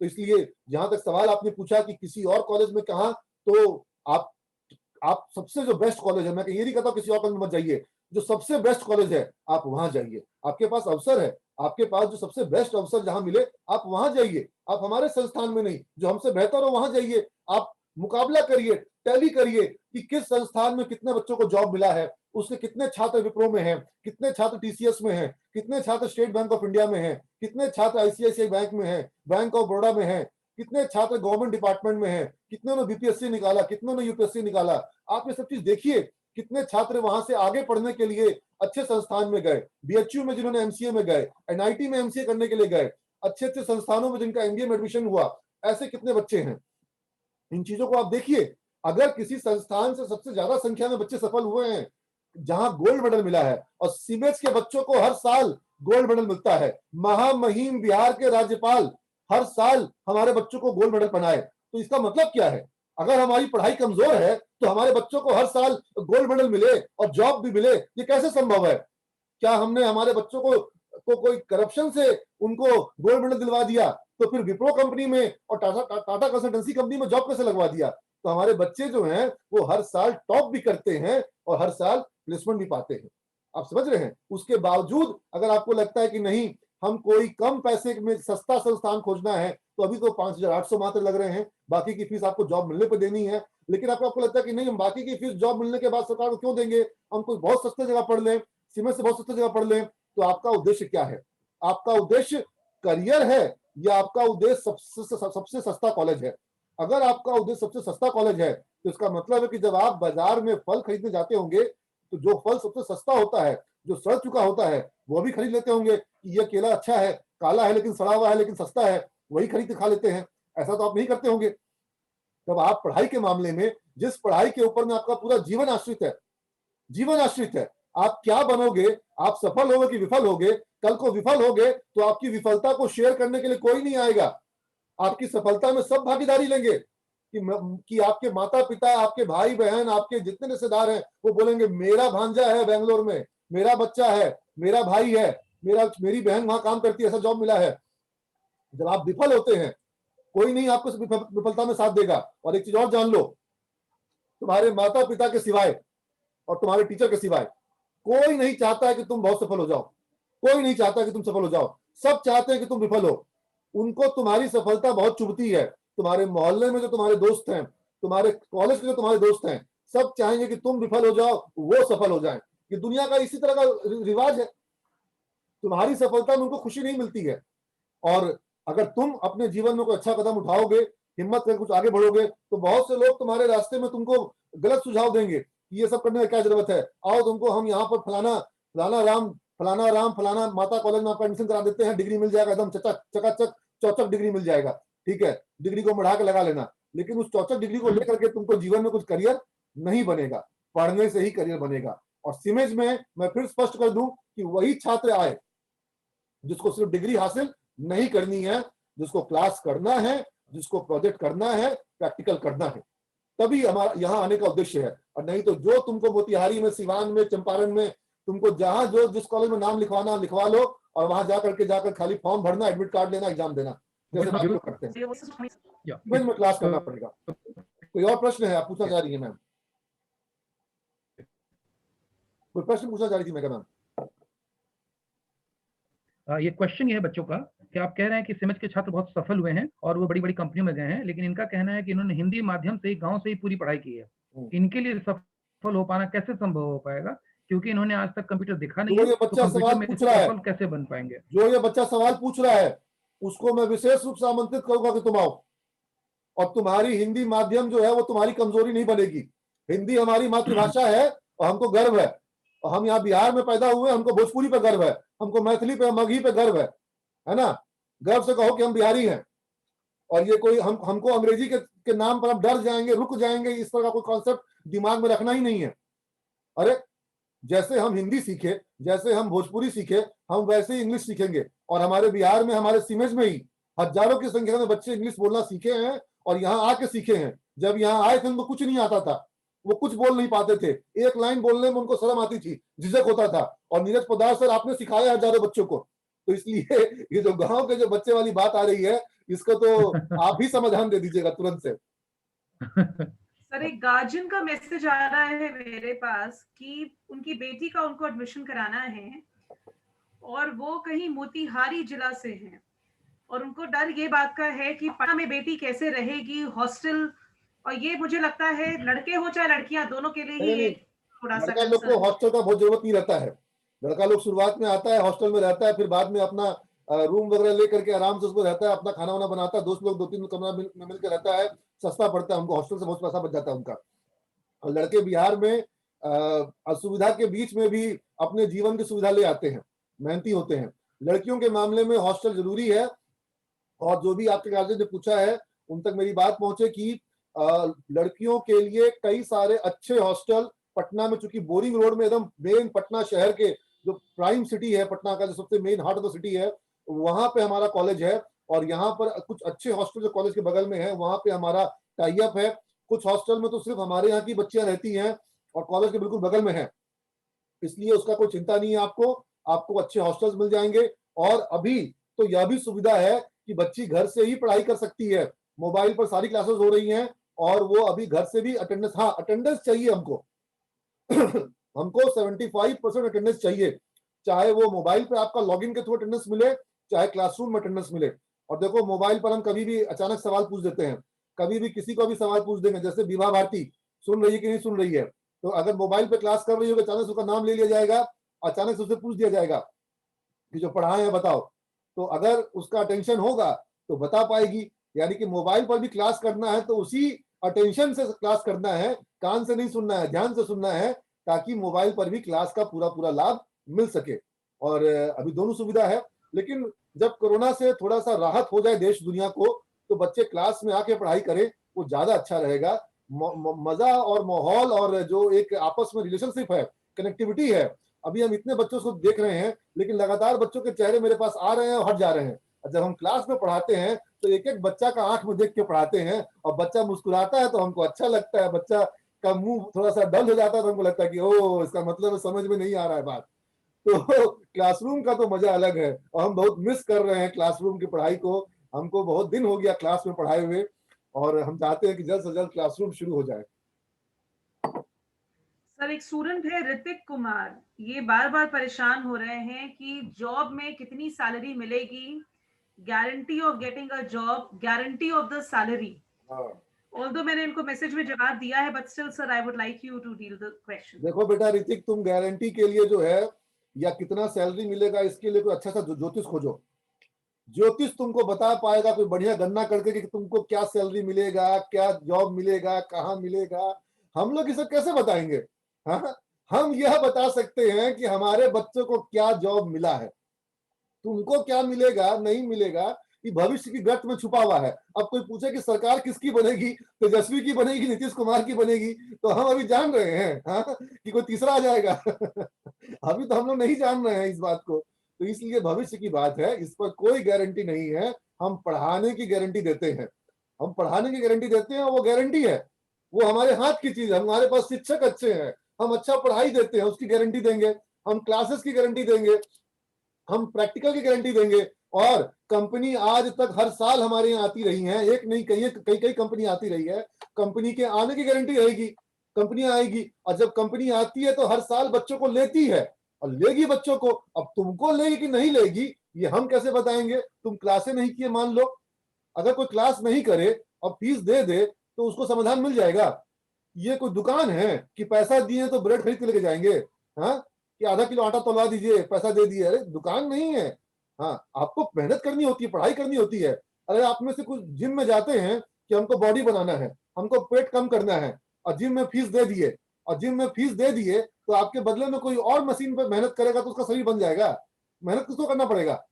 तो इसलिए जहां तक सवाल आपने पूछा कि किसी और कॉलेज में कहा, तो आप सबसे जो बेस्ट कॉलेज है, मैं ये नहीं कहता किसी और कॉलेज में मत जाइए, जो सबसे बेस्ट कॉलेज है आप वहां जाइए। आपके पास अवसर है, आपके पास जो सबसे बेस्ट अवसर जहां मिले आप वहां जाइए। आप हमारे संस्थान में नहीं, जो हमसे बेहतर हो वहां जाइए। आप मुकाबला करिए, टैली करिए कि किस संस्थान में कितने बच्चों को जॉब मिला है, उसके कितने छात्र विप्रो में हैं, कितने छात्र टीसीएस में हैं, कितने छात्र स्टेट बैंक ऑफ इंडिया में हैं, कितने छात्र आईसीआईसीआई बैंक में हैं, बैंक ऑफ बड़ौदा में हैं, कितने छात्र गवर्नमेंट डिपार्टमेंट में हैं, कितने ने बीपीएससी निकाला, कितने ने यूपीएससी निकाला। आप ये सब चीज देखिए, कितने छात्र वहां से आगे पढ़ने के लिए अच्छे संस्थान में गए, बीएचयू में जिन्होंने एमसीए में गए, एनआईटी में एमसीए करने के लिए गए, अच्छे अच्छे संस्थानों में जिनका एमबीए में एडमिशन हुआ, ऐसे कितने बच्चे हैं। इन चीजों को आप देखिए। अगर किसी संस्थान से सबसे ज्यादा संख्या में बच्चे सफल हुए हैं, जहां गोल्ड मेडल मिला है, और सीमेट्स के बच्चों को हर साल गोल्ड मेडल मिलता है। महामहिम बिहार के राज्यपाल हर साल हमारे बच्चों को गोल्ड मेडल पहनाए। तो इसका मतलब क्या है? अगर हमारी पढ़ाई कमजोर है तो हमारे बच्चों को हर साल गोल्ड मेडल मिले और जॉब भी मिले, ये कैसे संभव है? क्या हमने हमारे बच्चों को कोई करप्शन से उनको गोल्ड मेडल दिलवा दिया तो फिर विप्रो कंपनी में और टाटा कंसल्टेंसी कंपनी में जॉब कैसे लगवा दिया? तो हमारे बच्चे जो हैं वो हर साल टॉप भी करते हैं और हर साल प्लेसमेंट भी पाते हैं। आप समझ रहे हैं? उसके बावजूद अगर आपको लगता है कि नहीं, हम कोई कम पैसे में सस्ता संस्थान खोजना है, तो अभी तो 5,800 मात्र लग रहे हैं, बाकी की फीस आपको जॉब मिलने पर देनी है। लेकिन आपको लगता है कि नहीं, हम बाकी की फीस जॉब मिलने के बाद सरकार को क्यों देंगे, हम कोई बहुत सस्ते जगह पढ़ लें, सीमेंट से बहुत सस्ते जगह पढ़ लें। तो आपका उद्देश्य क्या है? आपका उद्देश्य करियर है या आपका उद्देश्य सबसे सस्ता कॉलेज है? अगर आपका उद्देश्य सबसे सस्ता कॉलेज है तो इसका मतलब है कि जब आप बाजार में फल खरीदने जाते होंगे तो जो फल सबसे सस्ता होता है, जो सड़ चुका होता है, वो भी खरीद लेते होंगे कि यह केला अच्छा है, काला है लेकिन सड़ा हुआ है लेकिन सस्ता है, वही खरीद के खा लेते हैं। ऐसा तो आप नहीं करते होंगे। तब आप पढ़ाई के मामले में, जिस पढ़ाई के ऊपर में आपका पूरा जीवन आश्रित है, जीवन आश्रित है, आप क्या बनोगे, आप सफल होगे कि विफल होगे, कल को विफल होगे तो आपकी विफलता को शेयर करने के लिए कोई नहीं आएगा। आपकी सफलता में सब भागीदारी लेंगे कि आपके माता पिता, आपके भाई बहन, आपके जितने रिश्तेदार हैं, वो बोलेंगे मेरा भांजा है बेंगलोर में, मेरा बच्चा है, मेरा भाई है, मेरी बहन वहां काम करती है, ऐसा जॉब मिला है। जब आप विफल होते हैं, कोई नहीं आपको विफलता में साथ देगा। और एक चीज और जान लो, तुम्हारे माता पिता के सिवाय और तुम्हारे टीचर के सिवाय कोई नहीं चाहता है कि तुम बहुत सफल हो जाओ। कोई नहीं चाहता कि तुम सफल हो जाओ, सब चाहते हैं कि तुम विफल हो। उनको तुम्हारी सफलता बहुत चुभती है। तुम्हारे मोहल्ले में जो तुम्हारे दोस्त हैं, तुम्हारे कॉलेज के जो तुम्हारे दोस्त हैं, सब चाहेंगे कि तुम विफल हो जाओ, वो सफल हो जाएं। ये दुनिया का इसी तरह का रिवाज है। तुम्हारी सफलता में उनको खुशी नहीं मिलती है। और अगर तुम अपने जीवन में कोई अच्छा कदम उठाओगे, हिम्मत करके कुछ आगे बढ़ोगे, तो बहुत से लोग तुम्हारे रास्ते में तुमको गलत सुझाव देंगे कि ये सब करने की क्या जरूरत है, आओ तुमको हम यहाँ पर फलाना राम फलाना माता कॉलेज में आपका एडमिशन करा देते हैं, डिग्री मिल जाएगा, एकदम चकाचक चौचक डिग्री मिल जाएगा। ठीक है, डिग्री को बढ़ा के लगा लेना, लेकिन उस चौचक डिग्री को लेकर के तुमको जीवन में कुछ करियर नहीं बनेगा। पढ़ने से ही करियर बनेगा। और सिमेज में मैं फिर स्पष्ट कर दूं कि वही छात्र आए जिसको सिर्फ डिग्री हासिल नहीं करनी है, जिसको क्लास करना है, जिसको प्रोजेक्ट करना है, प्रैक्टिकल करना है, तभी हमारा यहाँ आने का उद्देश्य है। और नहीं तो जो तुमको मोतिहारी में, सिवान में, चंपारण में, तुमको जहां जो जिस कॉलेज में नाम लिखवाना लिखवा लो और वहां जाकर खाली फॉर्म भरना, एडमिट कार्ड लेना, एग्जाम देना, जैसे बाकी लोग करते हैं। में क्लास करना पड़ेगा। कोई और प्रश्न है? आप पूछना चाह रही है मैम? कोई प्रश्न पूछना चाह रही थी मैं मैम? ये क्वेश्चन ये है बच्चों का कि आप कह रहे हैं कि सिमेज के छात्र बहुत सफल हुए हैं और वो बड़ी बड़ी कंपनियों में गए हैं, लेकिन इनका कहना है कि इन्होंने हिंदी माध्यम से ही, गांव से ही पूरी पढ़ाई की है। इनके लिए सफल हो पाना कैसे संभव हो पाएगा, क्योंकि इन्होंने आज तक कंप्यूटर देखा नहीं है। ये बच्चा सवाल पूछ रहा है, कैसे बन पाएंगे? जो ये बच्चा सवाल पूछ रहा है उसको मैं विशेष रूप से आमंत्रित करूंगा कि तुम आओ, और तुम्हारी हिंदी माध्यम जो है वो तुम्हारी कमजोरी नहीं बनेगी। हिंदी हमारी मातृभाषा है और हमको गर्व है। और हम यहाँ बिहार में पैदा हुए, हमको भोजपुरी पे गर्व है, हमको मैथिली पे, मगही पे गर्व है ना? गर्व से कहो कि हम बिहारी हैं। और ये कोई हमको अंग्रेजी के नाम पर हम डर जाएंगे, रुक जाएंगे, इस तरह का कोई कॉन्सेप्ट दिमाग में रखना ही नहीं है। अरे जैसे हम हिंदी सीखे, जैसे हम भोजपुरी सीखे, हम वैसे ही इंग्लिश सीखेंगे। और हमारे बिहार में, हमारे सिमेज में ही हजारों की संख्या में बच्चे इंग्लिश बोलना सीखे हैं और यहाँ आके सीखे हैं। जब यहाँ आए थे उनको कुछ नहीं आता था, वो कुछ बोल नहीं पाते थे, एक लाइन बोलने में उनको शर्म आती थी, झिझक होता था। और नीरज पोद्दार सर आपने सिखाया हजारों बच्चों को। तो इसलिए ये जो गांव के जो बच्चे वाली बात आ रही है, इसको तो आप ही समाधान दे दीजिएगा तुरंत से। सर, एक गार्जियन का मैसेज आ रहा है मेरे पास कि उनकी बेटी का उनको एडमिशन कराना है और वो कहीं मोतिहारी जिला से हैं और उनको डर ये बात का है कि पटना में बेटी कैसे रहेगी, हॉस्टल। और ये मुझे लगता है लड़के हो चाहे लड़कियां, दोनों के लिए ही थोड़ा सा लड़का लोग को हॉस्टल का बहुत जरूरत नहीं रहता है। लड़का लोग शुरुआत में आता है, हॉस्टल में रहता है, फिर बाद में अपना रूम वगैरह लेकर के आराम से उसको रहता है, अपना खाना वाना बनाता है, दोस्त लोग 2-3 कमरा में मिलकर रहता है, सस्ता पड़ता है उनको, हॉस्टल से बहुत पैसा बच जाता है उनका। और लड़के बिहार में असुविधा के बीच में भी अपने जीवन की सुविधा ले आते हैं, मेहनती होते हैं। लड़कियों के मामले में हॉस्टल जरूरी है। और जो भी आपके गार्जियन ने पूछा है उन तक मेरी बात पहुंचे कि लड़कियों के लिए कई सारे अच्छे हॉस्टल पटना में, चूंकि बोरिंग रोड में एकदम मेन पटना शहर के जो प्राइम सिटी है पटना का, जो सबसे main heart of the city है, वहां पे हमारा कॉलेज है। और यहाँ पर कुछ अच्छे हॉस्टल जो कॉलेज के बगल में है वहां पे हमारा टाई अप है। कुछ हॉस्टल में तो सिर्फ हमारे यहाँ की बच्चियां रहती हैं और कॉलेज के बिल्कुल बगल में है, इसलिए उसका कोई चिंता नहीं है आपको। आपको अच्छे हॉस्टल्स मिल जाएंगे। और अभी तो यह भी सुविधा है कि बच्ची घर से ही पढ़ाई कर सकती है, मोबाइल पर सारी क्लासेस हो रही हैं और वो अभी घर से भी अटेंडेंस, हाँ अटेंडेंस चाहिए हमको हमको 75% अटेंडेंस चाहिए, चाहे वो मोबाइल पे आपका लॉगिन के थ्रू अटेंडेंस मिले, चाहे क्लासरूम में अटेंडेंस मिले। और देखो मोबाइल पर हम कभी भी अचानक सवाल पूछ देते हैं, कभी भी किसी को भी सवाल पूछ देंगे, जैसे विभा भारती सुन रही है कि नहीं सुन रही है, तो अगर मोबाइल पे क्लास कर रही हो अचानक से उसका नाम ले लिया जाएगा, अचानक से उससे पूछ दिया जाएगा कि जो पढ़ाए हैं बताओ, तो अगर उसका अटेंशन होगा तो बता पाएगी। यानी कि मोबाइल पर भी क्लास करना है तो उसी अटेंशन से क्लास करना है, कान से नहीं सुनना है, ध्यान से सुनना है, ताकि मोबाइल पर भी क्लास का पूरा पूरा लाभ मिल सके। और अभी दोनों सुविधा है। लेकिन जब कोरोना से थोड़ा सा राहत हो जाए देश दुनिया को, तो बच्चे क्लास में आके पढ़ाई करें, वो ज्यादा अच्छा रहेगा। मजा और माहौल और जो एक आपस में रिलेशनशिप है, कनेक्टिविटी है, अभी हम इतने बच्चों को देख रहे हैं, लेकिन लगातार बच्चों के चेहरे मेरे पास आ रहे हैं और हट जा रहे हैं। जब हम क्लास में पढ़ाते हैं तो एक एक बच्चा का आंख में देख के पढ़ाते हैं, और बच्चा मुस्कुराता है तो हमको अच्छा लगता है, बच्चा का मुंह थोड़ा सा डल हो जाता है तो हमको लगता है कि ओ इसका मतलब समझ में नहीं आ रहा है बात। तो क्लासरूम का तो मजा अलग है और हम बहुत मिस कर रहे हैं क्लासरूम की पढ़ाई को। हमको बहुत दिन हो गया क्लास में पढ़ाए हुए और हम चाहते हैं कि जल्द से जल्द क्लासरूम शुरू हो जाए। सर एक स्टूडेंट है ऋतिक कुमार, ये बार बार परेशान हो रहे हैं कि जॉब में कितनी सैलरी मिलेगी, guarantee of getting a job, guarantee of the salary. Although मैंने इनको मैसेज में जवाब दिया है, but still sir I would like you to deal the question. देखो बेटा ऋतिक, तुम गारंटी के लिए जो है या कितना सैलरी मिलेगा इसके लिए कोई अच्छा सा ज्योतिष खोजो। ज्योतिष तुमको बता पाएगा कोई बढ़िया गणना करके कि तुमको क्या सैलरी मिलेगा, क्या जॉब मिलेगा, कहाँ मिलेगा। हम लोग ये सब कैसे बताएंगे? हाँ, हम यह बता सकते हैं कि हमारे बच्चों को क्या जॉब मिला है। तुमको क्या मिलेगा नहीं मिलेगा ये भविष्य की गर्त में छुपा हुआ है। अब कोई पूछे कि सरकार किसकी बनेगी, तेजस्वी की बनेगी, नीतीश कुमार की बनेगी, तो हम अभी जान रहे हैं हाँ, कि कोई तीसरा आ जाएगा अभी तो हम लोग नहीं जान रहे हैं इस बात को। तो इसलिए भविष्य की बात है, इस पर कोई गारंटी नहीं है। हम पढ़ाने की गारंटी देते हैं, हम पढ़ाने की गारंटी देते हैं, वो गारंटी है, वो हमारे हाथ की चीज है। हमारे पास शिक्षक अच्छे हैं, हम अच्छा पढ़ाई देते हैं, उसकी गारंटी देंगे। हम क्लासेस की गारंटी देंगे, हम प्रैक्टिकल की गारंटी देंगे। और कंपनी आज तक हर साल हमारे यहाँ आती रही है, एक नहीं कई कई कई कंपनी आती रही है, कंपनी के आने की गारंटी रहेगी। कंपनी आएगी और जब कंपनी आती है तो हर साल बच्चों को लेती है और लेगी बच्चों को। अब तुमको लेगी कि नहीं लेगी ये हम कैसे बताएंगे? तुम क्लासे नहीं किए मान लो, अगर कोई क्लास नहीं करे और फीस दे दे तो उसको समाधान मिल जाएगा। ये कोई दुकान है कि पैसा दिए तो ब्रेड खरीद के लेके जाएंगे? हाँ, कि आधा किलो आटा तोलवा दीजिए, पैसा दे दिए? अरे दुकान नहीं है। हाँ, आपको मेहनत करनी होती है, पढ़ाई करनी होती है। अरे आप में से कुछ जिम में जाते हैं कि हमको बॉडी बनाना है, हमको पेट कम करना है, और जिम में फीस दे दिए, और जिम में फीस दे दिए तो आपके बदले में कोई और मशीन पे मेहनत करेगा तो उसका शरीर बन जाएगा। मेहनत किसको करना पड़ेगा?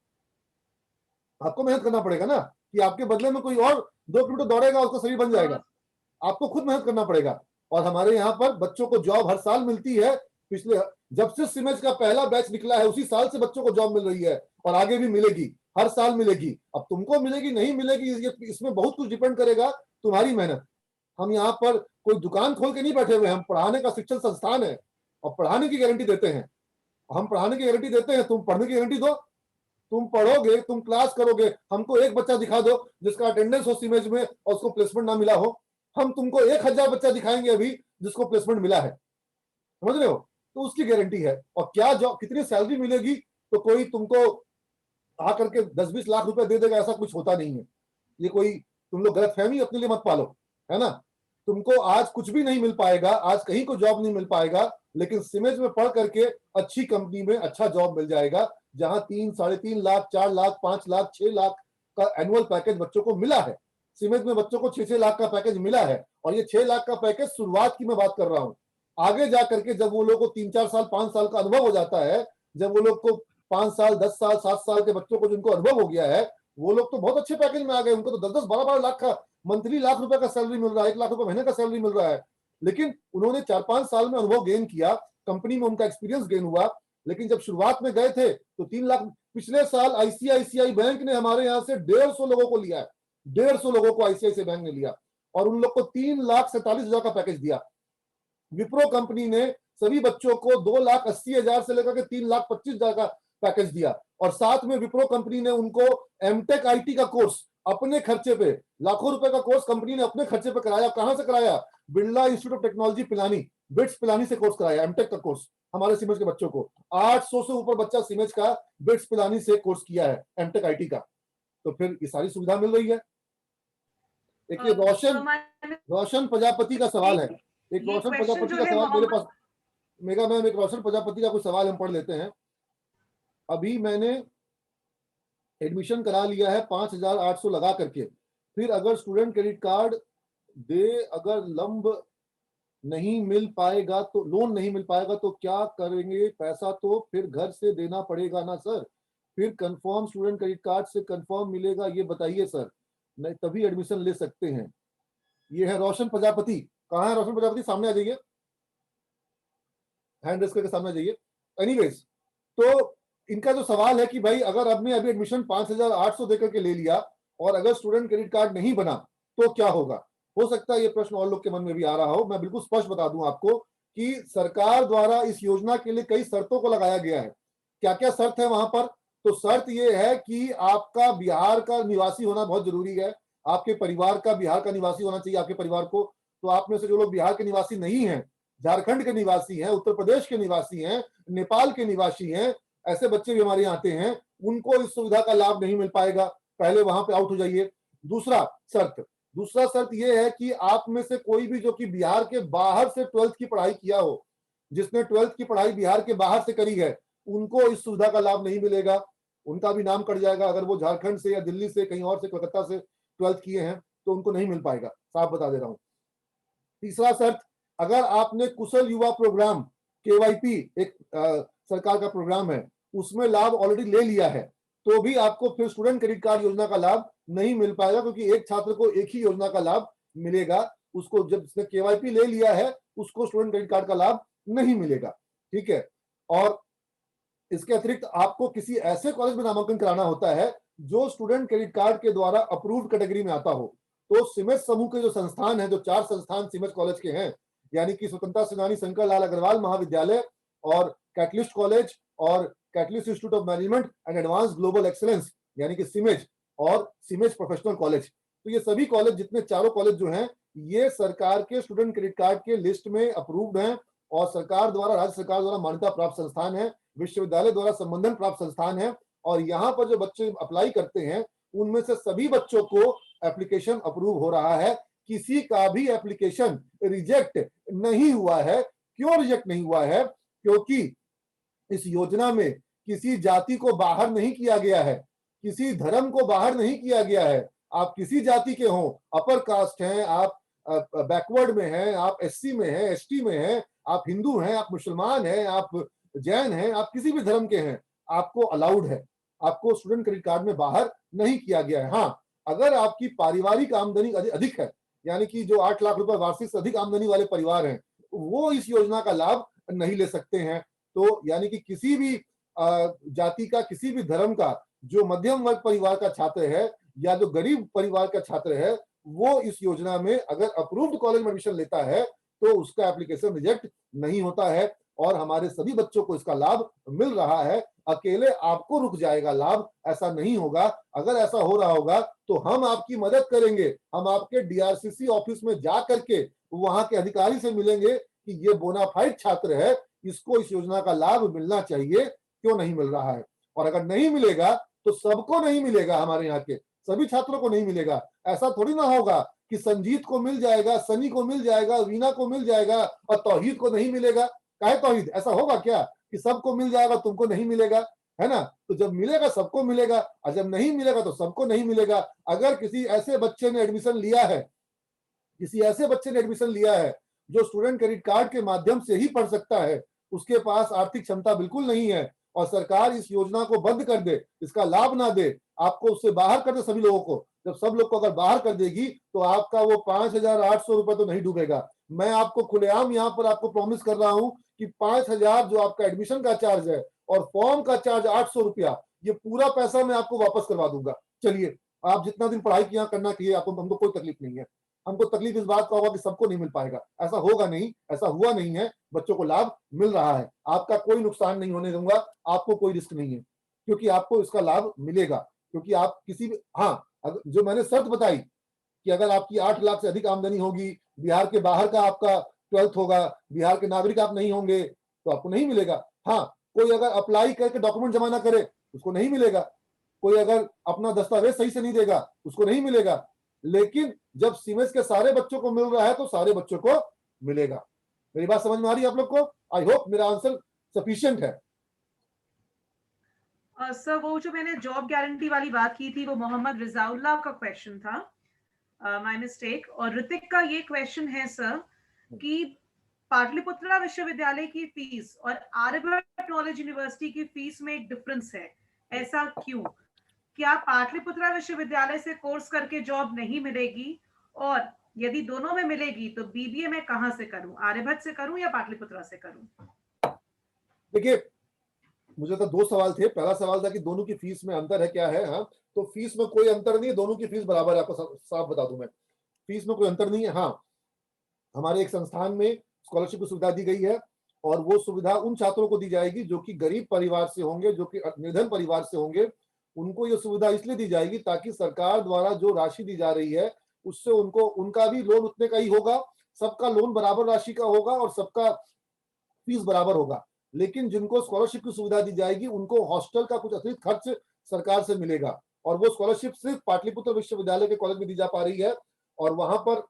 आपको मेहनत करना पड़ेगा ना, कि आपके बदले में कोई और 2 किलोमीटर दौड़ेगा उसका शरीर बन जाएगा। आपको खुद मेहनत करना पड़ेगा। और हमारे यहाँ पर बच्चों को जॉब हर साल मिलती है। पिछले जब से सिमेज का पहला बैच निकला है उसी साल से बच्चों को जॉब मिल रही है, और आगे भी मिलेगी, हर साल मिलेगी। अब तुमको मिलेगी नहीं मिलेगी इसमें बहुत कुछ डिपेंड करेगा तुम्हारी मेहनत। हम यहाँ पर कोई दुकान खोल के नहीं बैठे हुए, हम पढ़ाने का शिक्षण संस्थान है और पढ़ाने की गारंटी देते हैं। हम पढ़ाने की गारंटी देते हैं, तुम पढ़ने की गारंटी दो। तुम पढ़ोगे, तुम क्लास करोगे, हमको एक बच्चा दिखा दो जिसका अटेंडेंस हो सिमेज में और उसको प्लेसमेंट ना मिला हो। हम तुमको 1000 बच्चा दिखाएंगे अभी जिसको प्लेसमेंट मिला है, समझ रहे हो? तो उसकी गारंटी है। और क्या जॉब कितनी सैलरी मिलेगी तो कोई तुमको आकर के 10-20 लाख रुपए दे देगा, ऐसा कुछ होता नहीं है। ये कोई तुम लोग गलतफहमी अपने लिए मत पालो, है ना? तुमको आज कुछ भी नहीं मिल पाएगा, आज कहीं को जॉब नहीं मिल पाएगा, लेकिन सिमेज में पढ़ करके अच्छी कंपनी में अच्छा जॉब मिल जाएगा, जहां 3, 3.5 लाख, 4 लाख, 5 लाख, 6 लाख का एनुअल पैकेज बच्चों को मिला है। सिमेज में बच्चों को 6-6 लाख का पैकेज मिला है, और ये 6 लाख का पैकेज शुरुआत की मैं बात कर रहा हूँ। आगे जाकर के जब वो लोग को 3-4 साल, 5 साल का अनुभव हो जाता है, जब वो लोग को 5 साल, 10 साल, 7 साल के बच्चों को जिनको अनुभव हो गया है, वो लोग तो बहुत अच्छे पैकेज में आ गए। उनको तो 10-10, 12-12 लाख का मंथली, लाख रुपए का सैलरी मिल रहा है, 1 लाख रुपए महीने का सैलरी मिल रहा है। लेकिन उन्होंने 4-5 साल में अनुभव गेन किया, कंपनी में उनका एक्सपीरियंस गेन हुआ, लेकिन जब शुरुआत में गए थे तो 3 लाख। पिछले साल आईसीआईसीआई बैंक ने हमारे यहाँ से 150 लोगों को लिया है, 150 लोगों को आईसीआईसीआई बैंक ने लिया और उन लोग को 3,47,000 का पैकेज दिया। विप्रो कंपनी ने सभी बच्चों को 2,80,000 से लेकर के 3,25,000 का पैकेज दिया और साथ में विप्रो कंपनी ने उनको एमटेक आईटी का कोर्स अपने खर्चे पे, लाखों रुपए का कोर्स कंपनी ने अपने खर्चे पे कराया। कहां से कराया? Birla institute of technology Pilani, bits Pilani से कोर्स कराया, एमटेक का कोर्स हमारे सिमेज के बच्चों को। 800 से ऊपर बच्चा सिमेज का बिट्स पिलानी से कोर्स किया है, एमटेक आईटी का। तो फिर ये सारी सुविधा मिल रही है। एक ये रोशन प्रजापति का सवाल है, एक रोशन प्रजापति का सवाल मेरे पास। मेगा मैम, एक रोशन प्रजापति का कुछ सवाल हम पढ़ लेते हैं। अभी मैंने एडमिशन करा लिया है 5,800 लगा करके, फिर अगर स्टूडेंट क्रेडिट कार्ड दे, अगर लंब नहीं मिल पाएगा तो, लोन नहीं मिल पाएगा तो क्या करेंगे? पैसा तो फिर घर से देना पड़ेगा ना सर, फिर कंफर्म स्टूडेंट क्रेडिट कार्ड से कंफर्म मिलेगा, ये बताइए सर, नहीं तभी एडमिशन ले सकते हैं। ये है रोशन प्रजापति। कहाँ है रोशन प्रजापति? सामने आ जाइए, हैंड रेस करके सामने आ जाइए। एनीवेज, तो इनका जो सवाल है कि भाई अगर आपने अभी एडमिशन 5,800 देकर के ले लिया और अगर स्टूडेंट क्रेडिट कार्ड नहीं बना तो क्या होगा? हो सकता है ये प्रश्न और लोग के मन में भी आ रहा हो। मैं बिल्कुल स्पष्ट बता दूं आपको कि सरकार द्वारा इस योजना के लिए कई शर्तों को लगाया गया है। क्या क्या शर्त है वहां पर? तो शर्त ये है कि आपका बिहार का निवासी होना बहुत जरूरी है, आपके परिवार का बिहार का निवासी होना चाहिए आपके परिवार को। तो आप में से जो लोग बिहार के निवासी नहीं हैं, झारखंड के निवासी हैं, उत्तर प्रदेश के निवासी हैं, नेपाल के निवासी हैं, ऐसे बच्चे भी हमारे यहाँ आते हैं, उनको इस सुविधा का लाभ नहीं मिल पाएगा। पहले वहां पे आउट हो जाइए। दूसरा शर्त यह है कि आप में से कोई भी जो कि बिहार के बाहर से 12th की पढ़ाई किया हो, जिसने 12th की पढ़ाई बिहार के बाहर से करी है, उनको इस सुविधा का लाभ नहीं मिलेगा, उनका भी नाम कट जाएगा। अगर वो झारखंड से या दिल्ली से, कहीं और से, कोलकाता से 12th किए हैं तो उनको नहीं मिल पाएगा, साफ बता दे रहा हूं। तीसरा शर्त, अगर आपने कुशल युवा प्रोग्राम केवाईपी एक सरकार का प्रोग्राम है, उसमें लाभ ऑलरेडी ले लिया है, तो भी आपको फिर स्टूडेंट क्रेडिट कार्ड योजना का लाभ नहीं मिल पाएगा, क्योंकि एक छात्र को एक ही योजना का लाभ मिलेगा। उसको जब इसने केवाईपी ले लिया है उसको स्टूडेंट क्रेडिट कार्ड का लाभ नहीं मिलेगा। ठीक है। और इसके अतिरिक्त आपको किसी ऐसे कॉलेज में नामांकन कराना होता है जो स्टूडेंट क्रेडिट कार्ड के द्वारा अप्रूव्ड कैटेगरी में आता हो। तो सिमेज समूह के जो संस्थान है, जो 4 संस्थान सिमेज कॉलेज के हैं, यानी कि स्वतंत्रता सेनानी शंकर लाल अग्रवाल महाविद्यालय और कैटलिस्ट कॉलेज और catalyst institute of management and advance global excellence यानी कि सिमेज, और सिमेज प्रोफेशनल कॉलेज, तो ये सभी कॉलेज, जितने चारों कॉलेज जो हैं, ये सरकार के स्टूडेंट क्रेडिट कार्ड के लिस्ट में अप्रूव्ड हैं और सरकार द्वारा, राज्य सरकार द्वारा मान्यता प्राप्त संस्थान है, विश्वविद्यालय द्वारा संबंधन प्राप्त संस्थान है। और यहाँ पर जो बच्चे अप्लाई करते हैं उनमें से सभी बच्चों को एप्लीकेशन अप्रूव हो रहा है, किसी का भी एप्लीकेशन रिजेक्ट नहीं हुआ है। क्यों रिजेक्ट नहीं हुआ है? क्योंकि इस योजना में किसी जाति को बाहर नहीं किया गया है, किसी धर्म को बाहर नहीं किया गया है। आप किसी जाति के हों, अपर कास्ट हैं, आप बैकवर्ड में हैं, आप एससी में हैं, एसटी में हैं, आप हिंदू हैं, आप मुसलमान हैं, आप जैन हैं, आप किसी भी धर्म के हैं, आपको अलाउड है, आपको स्टूडेंट क्रेडिट कार्ड में बाहर नहीं किया गया है। हाँ, अगर आपकी पारिवारिक आमदनी अधिक है, यानी कि जो 8 लाख रुपए वार्षिक से अधिक आमदनी वाले परिवार हैं, वो इस योजना का लाभ नहीं ले सकते हैं। तो यानी कि किसी भी जाति का, किसी भी धर्म का जो मध्यम वर्ग परिवार का छात्र है या जो गरीब परिवार का छात्र है, वो इस योजना में अगर अप्रूव्ड कॉलेज में एडमिशन लेता है तो उसका एप्लीकेशन रिजेक्ट नहीं होता है और हमारे सभी बच्चों को इसका लाभ मिल रहा है। अकेले आपको रुक जाएगा लाभ, ऐसा नहीं होगा। अगर ऐसा हो रहा होगा तो हम आपकी मदद करेंगे, हम आपके डीआरसीसी ऑफिस में जा करके वहां के अधिकारी से मिलेंगे कि ये बोनाफाइड छात्र है, इसको इस योजना का लाभ मिलना चाहिए, क्यों नहीं मिल रहा है। और अगर नहीं मिलेगा तो सबको नहीं मिलेगा, हमारे यहाँ के सभी छात्रों को नहीं मिलेगा। ऐसा थोड़ी ना होगा कि संजीत को मिल जाएगा, सनी को मिल जाएगा, वीना को मिल जाएगा और तौहीद को नहीं मिलेगा। काहे तौहीद? ऐसा होगा क्या कि सबको मिल जाएगा तुमको नहीं मिलेगा? है ना? तो जब मिलेगा सबको मिलेगा और जब नहीं मिलेगा तो सबको नहीं मिलेगा। अगर किसी ऐसे बच्चे ने एडमिशन लिया है, किसी ऐसे बच्चे ने एडमिशन लिया है जो स्टूडेंट क्रेडिट कार्ड के माध्यम से ही पढ़ सकता है, उसके पास आर्थिक क्षमता बिल्कुल नहीं है और सरकार इस योजना को बंद कर दे, इसका लाभ ना दे, आपको उससे बाहर कर दे, सभी लोगों को, जब सब लोग को अगर बाहर कर देगी तो आपका वो 5,800 रुपए तो नहीं डूबेगा। मैं आपको खुलेआम यहाँ पर आपको प्रॉमिस कर रहा हूं कि 5,000 जो आपका एडमिशन का चार्ज है और फॉर्म का चार्ज 800 रुपया, ये पूरा पैसा मैं आपको वापस करवा दूंगा। चलिए, आप जितना दिन पढ़ाई किया करना चाहिए, आपको, हमको कोई तकलीफ नहीं है। हमको तकलीफ इस बात का होगा कि सबको नहीं मिल पाएगा, ऐसा होगा नहीं, ऐसा हुआ नहीं है, बच्चों को लाभ मिल रहा है। आपका कोई नुकसान नहीं होने दूंगा, आपको कोई रिस्क नहीं है, क्योंकि आपको इसका लाभ मिलेगा। क्योंकि आप किसी भी, हाँ, जो मैंने शर्त बताई कि अगर आपकी 8 लाख से अधिक आमदनी होगी, बिहार के बाहर का आपका 12th होगा, बिहार के नागरिक आप नहीं होंगे, तो आपको नहीं मिलेगा। हाँ, कोई अगर अप्लाई करके डॉक्यूमेंट जमा ना करे, उसको नहीं मिलेगा। कोई अगर अपना दस्तावेज सही से नहीं देगा, उसको नहीं मिलेगा। लेकिन जब सीमेंस के सारे बच्चों को मिल रहा है, तो सारे बच्चों को मिलेगा। मेरी बात समझ में आ रही है आप लोग को? आई होप मेरा आंसर सफिशिएंट है। सर, वो जो मैंने जॉब गारंटी वाली बात की थी, वो मोहम्मद रिजाउल्लाह का क्वेश्चन था, माय मिस्टेक। और ऋतिक का ये क्वेश्चन है सर कि पाटलिपुत्रा विश्वविद्यालय की फीस और आर्यभट्ट नॉलेज यूनिवर्सिटी की फीस में एक डिफरेंस है, ऐसा क्यों? क्या पाटलिपुत्रा विश्वविद्यालय से कोर्स करके जॉब नहीं मिलेगी? और यदि दोनों में मिलेगी तो बीबीए में कहां से करूं, आर्यभट्ट से करूं या पाटलिपुत्रा से करूं? देखिए, मुझे तो 2 सवाल थे। पहला सवाल था कि दोनों की फीस में अंतर है क्या है? हाँ, तो फीस में कोई अंतर नहीं है, दोनों की फीस बराबर है। आपको साफ बता दूं मैं, फीस में कोई अंतर नहीं है। हाँ, हमारे एक संस्थान में स्कॉलरशिप की सुविधा दी गई है, और वो सुविधा उन छात्रों को दी जाएगी जो कि गरीब परिवार से होंगे, जो कि निर्धन परिवार से होंगे। उनको ये सुविधा इसलिए दी जाएगी ताकि सरकार द्वारा जो राशि दी जा रही है, उससे उनको, उनका भी लोन उतने का ही होगा, सबका लोन बराबर राशि का होगा और सबका फीस बराबर होगा। लेकिन जिनको स्कॉलरशिप की सुविधा दी जाएगी, उनको हॉस्टल का कुछ अतिरिक्त खर्च सरकार से मिलेगा, और वो स्कॉलरशिप सिर्फ पाटलिपुत्र विश्वविद्यालय के कॉलेज में दी जा पा रही है। और वहां पर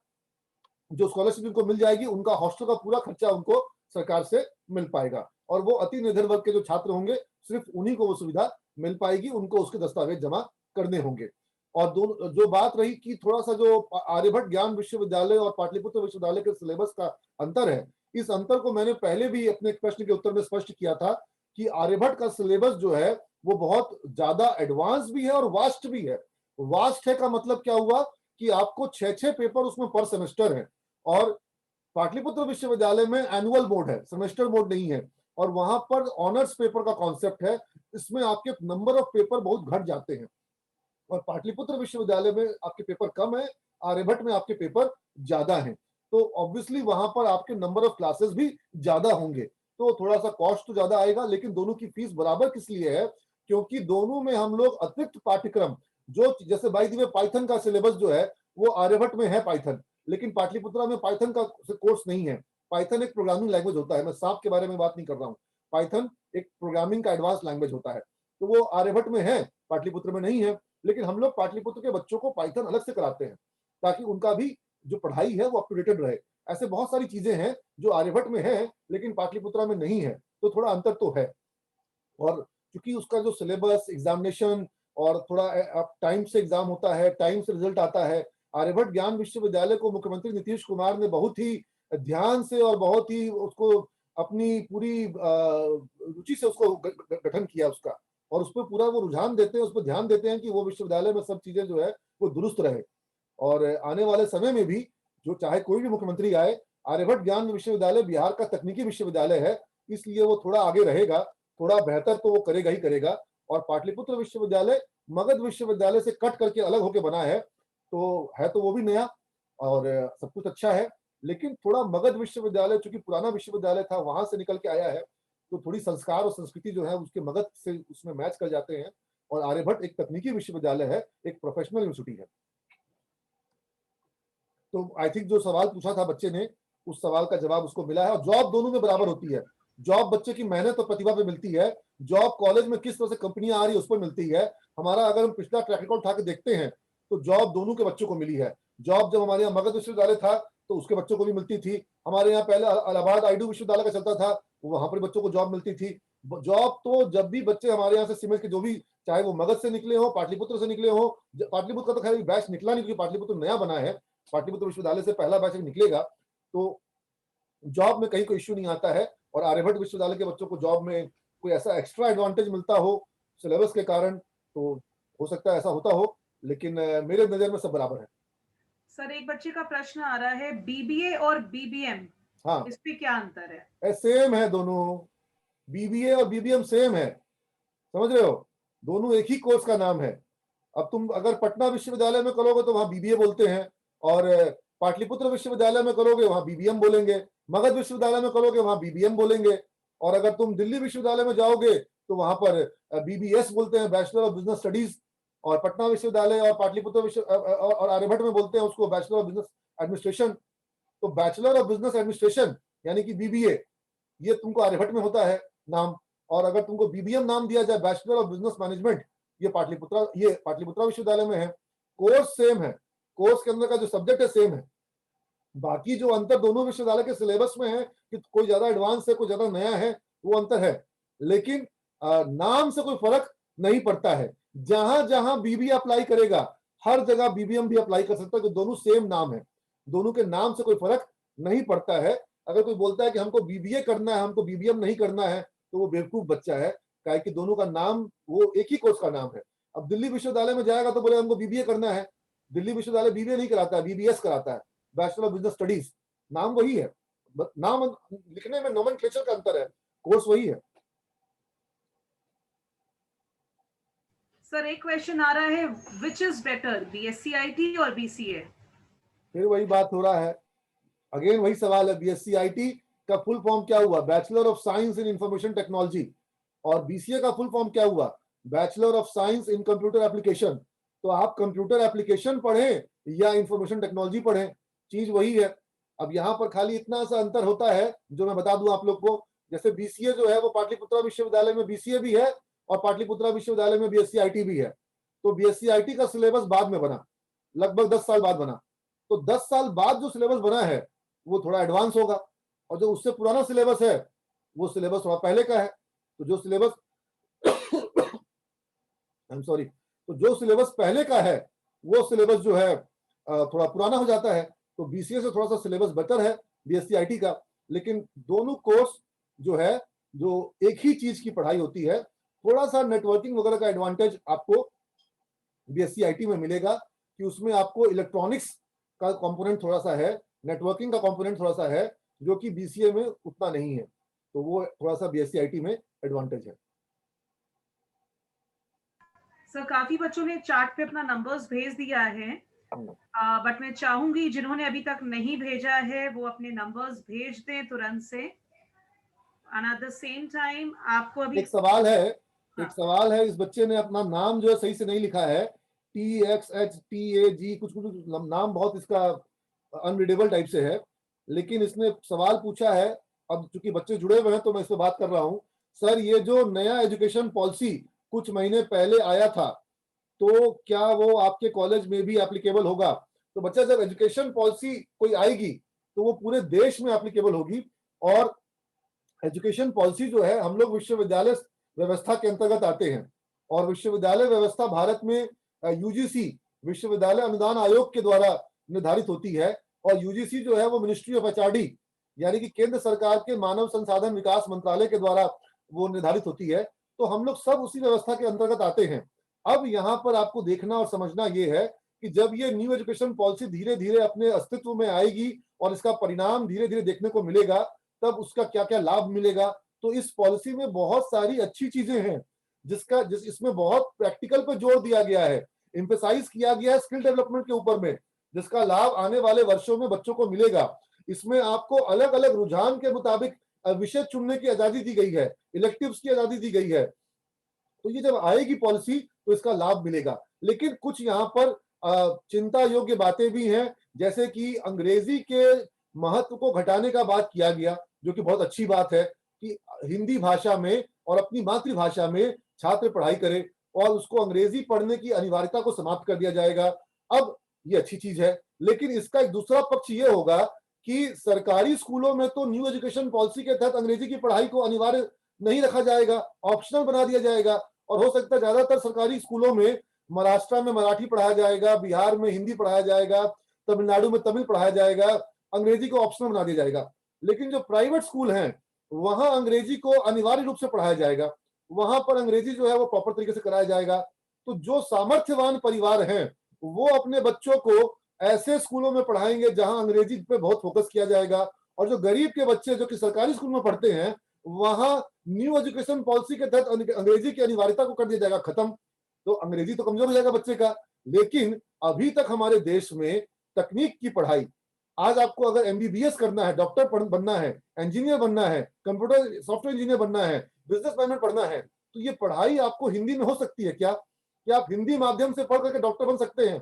जो स्कॉलरशिप उनको मिल जाएगी, उनका हॉस्टल का पूरा खर्चा उनको सरकार से मिल पाएगा, और वो अति निर्धन वर्ग के जो छात्र होंगे, सिर्फ उन्हीं को वो सुविधा मिल पाएगी, उनको उसके दस्तावेज जमा करने होंगे। और दोनों, जो बात रही कि थोड़ा सा जो आर्यभट्ट ज्ञान विश्वविद्यालय और पाटलिपुत्र विश्वविद्यालय के सिलेबस का अंतर है, इस अंतर को मैंने पहले भी अपने प्रश्न के उत्तर में स्पष्ट किया था कि आर्यभट्ट का सिलेबस जो है वो बहुत ज्यादा एडवांस भी है और वास्ट भी है। वास्ट है का मतलब क्या हुआ कि आपको 6 पेपर उसमें पर सेमेस्टर है, और पाटलिपुत्र विश्वविद्यालय में एनुअल बोर्ड है, सेमेस्टर बोर्ड नहीं है, और वहां पर ऑनर्स पेपर का कॉन्सेप्ट है। इसमें आपके नंबर ऑफ पेपर बहुत घट जाते हैं, और पाटलिपुत्र विश्वविद्यालय में आपके पेपर कम है, आर्यभट्ट में आपके पेपर ज्यादा हैं। तो ऑब्वियसली वहां पर आपके नंबर ऑफ क्लासेस भी ज्यादा होंगे, तो थोड़ा सा कॉस्ट तो ज्यादा आएगा। लेकिन दोनों की फीस बराबर किस लिए है? क्योंकि दोनों में हम लोग अतिरिक्त पाठ्यक्रम, जो जैसे बाय द वे पाइथन का सिलेबस जो है वो आर्यभट्ट में है पाइथन, लेकिन पाटलिपुत्रा में पाइथन का कोर्स नहीं है। पाइथन एक प्रोग्रामिंग लैंग्वेज होता है, मैं सांप के बारे में बात नहीं कर रहा हूँ। पाइथन एक प्रोग्रामिंग का एडवांस लैंग्वेज होता है, तो वो आर्यभट्ट में है, पाटलिपुत्र में नहीं है। लेकिन हम लोग पाटलिपुत्र के बच्चों को पाइथन अलग से कराते हैं, ताकि उनका भी जो पढ़ाई है वो अपडेटेड रहे। ऐसे बहुत सारी चीजें हैं जो आर्यभट्ट में है लेकिन पाटलिपुत्रा में नहीं है, तो थोड़ा अंतर तो है। और क्योंकि उसका जो सिलेबस, एग्जामिनेशन, और थोड़ा टाइम से एग्जाम होता है, टाइम से रिजल्ट आता है। आर्यभट्ट ज्ञान विश्वविद्यालय को मुख्यमंत्री नीतीश कुमार ने बहुत ही ध्यान से और बहुत ही उसको अपनी पूरी रुचि से उसको गठन किया उसका, और उस पर पूरा वो रुझान देते हैं, उस पर ध्यान देते हैं कि वो विश्वविद्यालय में सब चीजें जो है वो दुरुस्त रहे। और आने वाले समय में भी जो चाहे कोई भी मुख्यमंत्री आए, आर्यभट्ट ज्ञान विश्वविद्यालय बिहार का तकनीकी विश्वविद्यालय है, इसलिए वो थोड़ा आगे रहेगा, थोड़ा बेहतर तो वो करेगा ही करेगा। और पाटलिपुत्र विश्वविद्यालय मगध विश्वविद्यालय से कट करके अलग होकर बना है, तो वो भी नया और सब कुछ अच्छा है। लेकिन थोड़ा मगध विश्वविद्यालय चूंकि पुराना विश्वविद्यालय था, वहां से निकल के आया है, तो थोड़ी संस्कार और संस्कृति जो है उसके मगध से उसमें मैच कर जाते हैं। और आर्यभट्ट एक तकनीकी विश्वविद्यालय है, एक प्रोफेशनल यूनिवर्सिटी है। तो आई थिंक जो सवाल पूछा था बच्चे ने, उस सवाल का जवाब उसको मिला है। और जॉब दोनों में बराबर होती है। जॉब बच्चे की मेहनत और प्रतिभा पे मिलती है, जॉब कॉलेज में किस तरह से कंपनियां आ रही है उस पर मिलती है। हमारा अगर हम पिछला ट्रैक रिकॉर्ड उठा के देखते हैं तो जॉब दोनों के बच्चों को मिली है। जॉब जब हमारे यहाँ मगध विश्वविद्यालय था तो उसके बच्चों को भी मिलती थी। हमारे यहाँ पहले इलाहाबाद आईडू विश्वविद्यालय का चलता था, वहां पर बच्चों को जॉब मिलती थी। जॉब तो जब भी बच्चे हमारे यहाँ से सीमेंस के जो भी, चाहे वो मगध से निकले हो, पाटलिपुत्र से निकले हो, पाटलिपुत्र का तो खैर बैच निकला नहीं क्योंकि पाटलिपुत्र नया बना है, पाटलिपुत्र विश्वविद्यालय से पहला बैच निकलेगा, तो जॉब में कहीं कोई इश्यू नहीं आता है। और आर्यभट्ट विश्वविद्यालय के बच्चों को जॉब में कोई ऐसा एक्स्ट्रा एडवांटेज मिलता हो सिलेबस के कारण, तो हो सकता है ऐसा होता हो, लेकिन मेरे नजर में सब बराबर है। सर, एक बच्चे का प्रश्न आ रहा है, बीबीए और बीबीएम हाँ, इस पे क्या अंतर है? सेम है दोनों, बीबीए और बीबीएम सेम है, समझ रहे हो, दोनों एक ही कोर्स का नाम है। अब तुम अगर पटना विश्वविद्यालय में करोगे तो वहां बीबीए बोलते हैं, और पाटलिपुत्र विश्वविद्यालय में करोगे वहां बीबीएम बोलेंगे, मगध विश्वविद्यालय में करोगे वहां बीबीएम बोलेंगे, और अगर तुम दिल्ली विश्वविद्यालय में जाओगे तो वहां पर बीबीएस बोलते हैं, बैचलर ऑफ बिजनेस स्टडीज, और पटना विश्वविद्यालय और पाटलिपुत्र और आर्यभट्ट में बोलते हैं उसको बैचलर ऑफ बिजनेस एडमिनिस्ट्रेशन। तो बैचलर ऑफ बिजनेस एडमिनिस्ट्रेशन यानी कि बीबीए, ये तुमको आर्यभट्ट में होता है नाम, और अगर तुमको बीबीएम नाम दिया जाए बैचलर ऑफ बिजनेस मैनेजमेंट, ये पाटलिपुत्रा विश्वविद्यालय में है। कोर्स सेम है, कोर्स के अंदर का जो सब्जेक्ट है सेम है, बाकी जो अंतर दोनों विश्वविद्यालय के सिलेबस में है कि कोई ज्यादा एडवांस है कोई ज्यादा नया है, वो अंतर है, लेकिन नाम से कोई फर्क नहीं पड़ता है। जहां जहां बीबीए अप्लाई करेगा हर जगह बीबीएम भी अप्लाई कर सकता है, कि दोनों सेम नाम है, दोनों के नाम से कोई फर्क नहीं पड़ता है। अगर कोई बोलता है कि हमको बीबीए करना है हमको बीबीएम नहीं करना है, तो वो बेवकूफ बच्चा है, काहे कि दोनों का नाम वो एक ही कोर्स का नाम है। अब दिल्ली विश्वविद्यालय में जाएगा तो बोले हमको बीबीए करना है, दिल्ली विश्वविद्यालय बीबीए नहीं कराता है, बीबीएस कराता है, बैचलर ऑफ बिजनेस स्टडीज, नाम वही है, नाम लिखने में नोमेनक्लेचर का अंतर है, कोर्स वही है। सर एक क्वेश्चन आ रहा है, विच इज बेटर, बीएससी और बीसीए? फिर वही बात हो रहा है, अगेन वही सवाल है, बीएससी आईटी का फुल फॉर्म क्या हुआ, bachelor of science in information technology, और बीसीए का फुल फॉर्म क्या हुआ, bachelor of science in computer application. तो आप कंप्यूटर एप्लीकेशन पढ़ें या इंफॉर्मेशन टेक्नोलॉजी पढ़ें, चीज वही है। अब यहाँ पर खाली इतना सा अंतर होता है जो मैं बता दूं आप लोग को, जैसे बीसीए जो है वो पाटलिपुत्रा विश्वविद्यालय में बीसीए भी है और पाटलिपुत्रा विश्वविद्यालय में बीएससी आईटी भी है। तो बीएससी आईटी का सिलेबस बाद में बना, लगभग 10 साल बाद बना, तो 10 साल बाद जो सिलेबस बना है वो थोड़ा एडवांस होगा, और जो उससे पुराना सिलेबस है वो सिलेबस थोड़ा पहले का है। तो जो सिलेबस आई एम सॉरी, तो जो सिलेबस पहले का है वो सिलेबस जो है थोड़ा पुराना हो जाता है। तो बीसीए से थोड़ा सा सिलेबस बेटर है बीएससी आईटी का, लेकिन दोनों कोर्स जो है जो एक ही चीज की पढ़ाई होती है, थोड़ा सा नेटवर्किंग वगैरह का एडवांटेज आपको बीएससी आईटी में मिलेगा, कि उसमें आपको इलेक्ट्रॉनिक्स का कंपोनेंट थोड़ा सा है, नेटवर्किंग का कंपोनेंट थोड़ा सा है, जो कि बीसीए में उतना नहीं है, तो वो थोड़ा सा बीएससी आईटी में एडवांटेज है। सर काफी बच्चों ने चार्ट पे अपना नंबर्स भेज दिया है, बट मैं चाहूंगी जिन्होंने अभी तक नहीं भेजा है वो अपने नंबर्स भेज दें तुरंत से। And at the same time आपको अभी एक सवाल है, इस बच्चे ने अपना नाम जो है सही से नहीं लिखा है, TXHTAG कुछ नाम बहुत इसका अनरीडेबल टाइप से है, लेकिन इसने सवाल पूछा है। अब चूंकि बच्चे जुड़े हुए हैं तो मैं इस पर बात कर रहा हूं। सर ये जो नया एजुकेशन पॉलिसी कुछ महीने पहले आया था, तो क्या वो आपके कॉलेज में भी एप्लीकेबल होगा? तो बच्चा, जब एजुकेशन पॉलिसी कोई आएगी तो वो पूरे देश में एप्लीकेबल होगी, और एजुकेशन पॉलिसी जो है, हम लोग विश्वविद्यालय व्यवस्था के अंतर्गत आते हैं, और विश्वविद्यालय व्यवस्था भारत में यूजीसी विश्वविद्यालय अनुदान आयोग के द्वारा निर्धारित होती है, और यूजीसी जो है वो मिनिस्ट्री ऑफ एचआरडी यानी कि केंद्र सरकार के मानव संसाधन विकास मंत्रालय के द्वारा वो निर्धारित होती है। तो हम लोग सब उसी व्यवस्था के अंतर्गत आते हैं। अब यहाँ पर आपको देखना और समझना ये है कि जब ये न्यू एजुकेशन पॉलिसी धीरे धीरे अपने अस्तित्व में आएगी और इसका परिणाम धीरे धीरे देखने को मिलेगा, तब उसका क्या क्या लाभ मिलेगा। तो इस पॉलिसी में बहुत सारी अच्छी चीजें हैं, इसमें बहुत प्रैक्टिकल पे जोर दिया गया है, एम्फेसाइज किया गया है स्किल डेवलपमेंट के ऊपर में, जिसका लाभ आने वाले वर्षों में बच्चों को मिलेगा। इसमें आपको अलग अलग रुझान के मुताबिक विषय चुनने की आजादी दी गई है, इलेक्टिव्स की आजादी दी गई है। तो ये जब आएगी पॉलिसी तो इसका लाभ मिलेगा। लेकिन कुछ यहाँ पर चिंता योग्य बातें भी हैं, जैसे कि अंग्रेजी के महत्व को घटाने का बात किया गया, जो कि बहुत अच्छी बात है कि हिंदी भाषा में और अपनी मातृभाषा में छात्र पढ़ाई करे, और उसको अंग्रेजी पढ़ने की अनिवार्यता को समाप्त कर दिया जाएगा। अब ये अच्छी चीज है, लेकिन इसका एक दूसरा पक्ष ये होगा कि सरकारी स्कूलों में तो न्यू एजुकेशन पॉलिसी के तहत अंग्रेजी की पढ़ाई को अनिवार्य नहीं रखा जाएगा, ऑप्शनल बना दिया जाएगा, और हो सकता है ज्यादातर सरकारी स्कूलों में महाराष्ट्र में मराठी पढ़ाया जाएगा, बिहार में हिंदी पढ़ाया जाएगा, तमिलनाडु में तमिल पढ़ाया जाएगा, अंग्रेजी को ऑप्शनल बना दिया जाएगा। लेकिन जो प्राइवेट स्कूल हैं वहां अंग्रेजी को अनिवार्य रूप से पढ़ाया जाएगा, वहां पर अंग्रेजी जो है वो प्रॉपर तरीके से कराया जाएगा। तो जो सामर्थ्यवान परिवार हैं वो अपने बच्चों को ऐसे स्कूलों में पढ़ाएंगे जहां अंग्रेजी पे बहुत फोकस किया जाएगा, और जो गरीब के बच्चे जो कि सरकारी स्कूल में पढ़ते हैं, वहां न्यू एजुकेशन पॉलिसी के तहत अंग्रेजी की अनिवार्यता को कर दिया जाएगा खत्म। तो अंग्रेजी तो कमजोर हो जाएगा बच्चे का। लेकिन अभी तक हमारे देश में तकनीक की पढ़ाई, आज आपको अगर एमबीबीएस करना है, डॉक्टर बनना है, इंजीनियर बनना है, कंप्यूटर सॉफ्टवेयर इंजीनियर बनना है, बिजनेस मैनेजमेंट पढ़ना है, तो ये पढ़ाई आपको हिंदी में हो सकती है क्या आप हिंदी माध्यम से पढ़ करके डॉक्टर बन सकते हैं?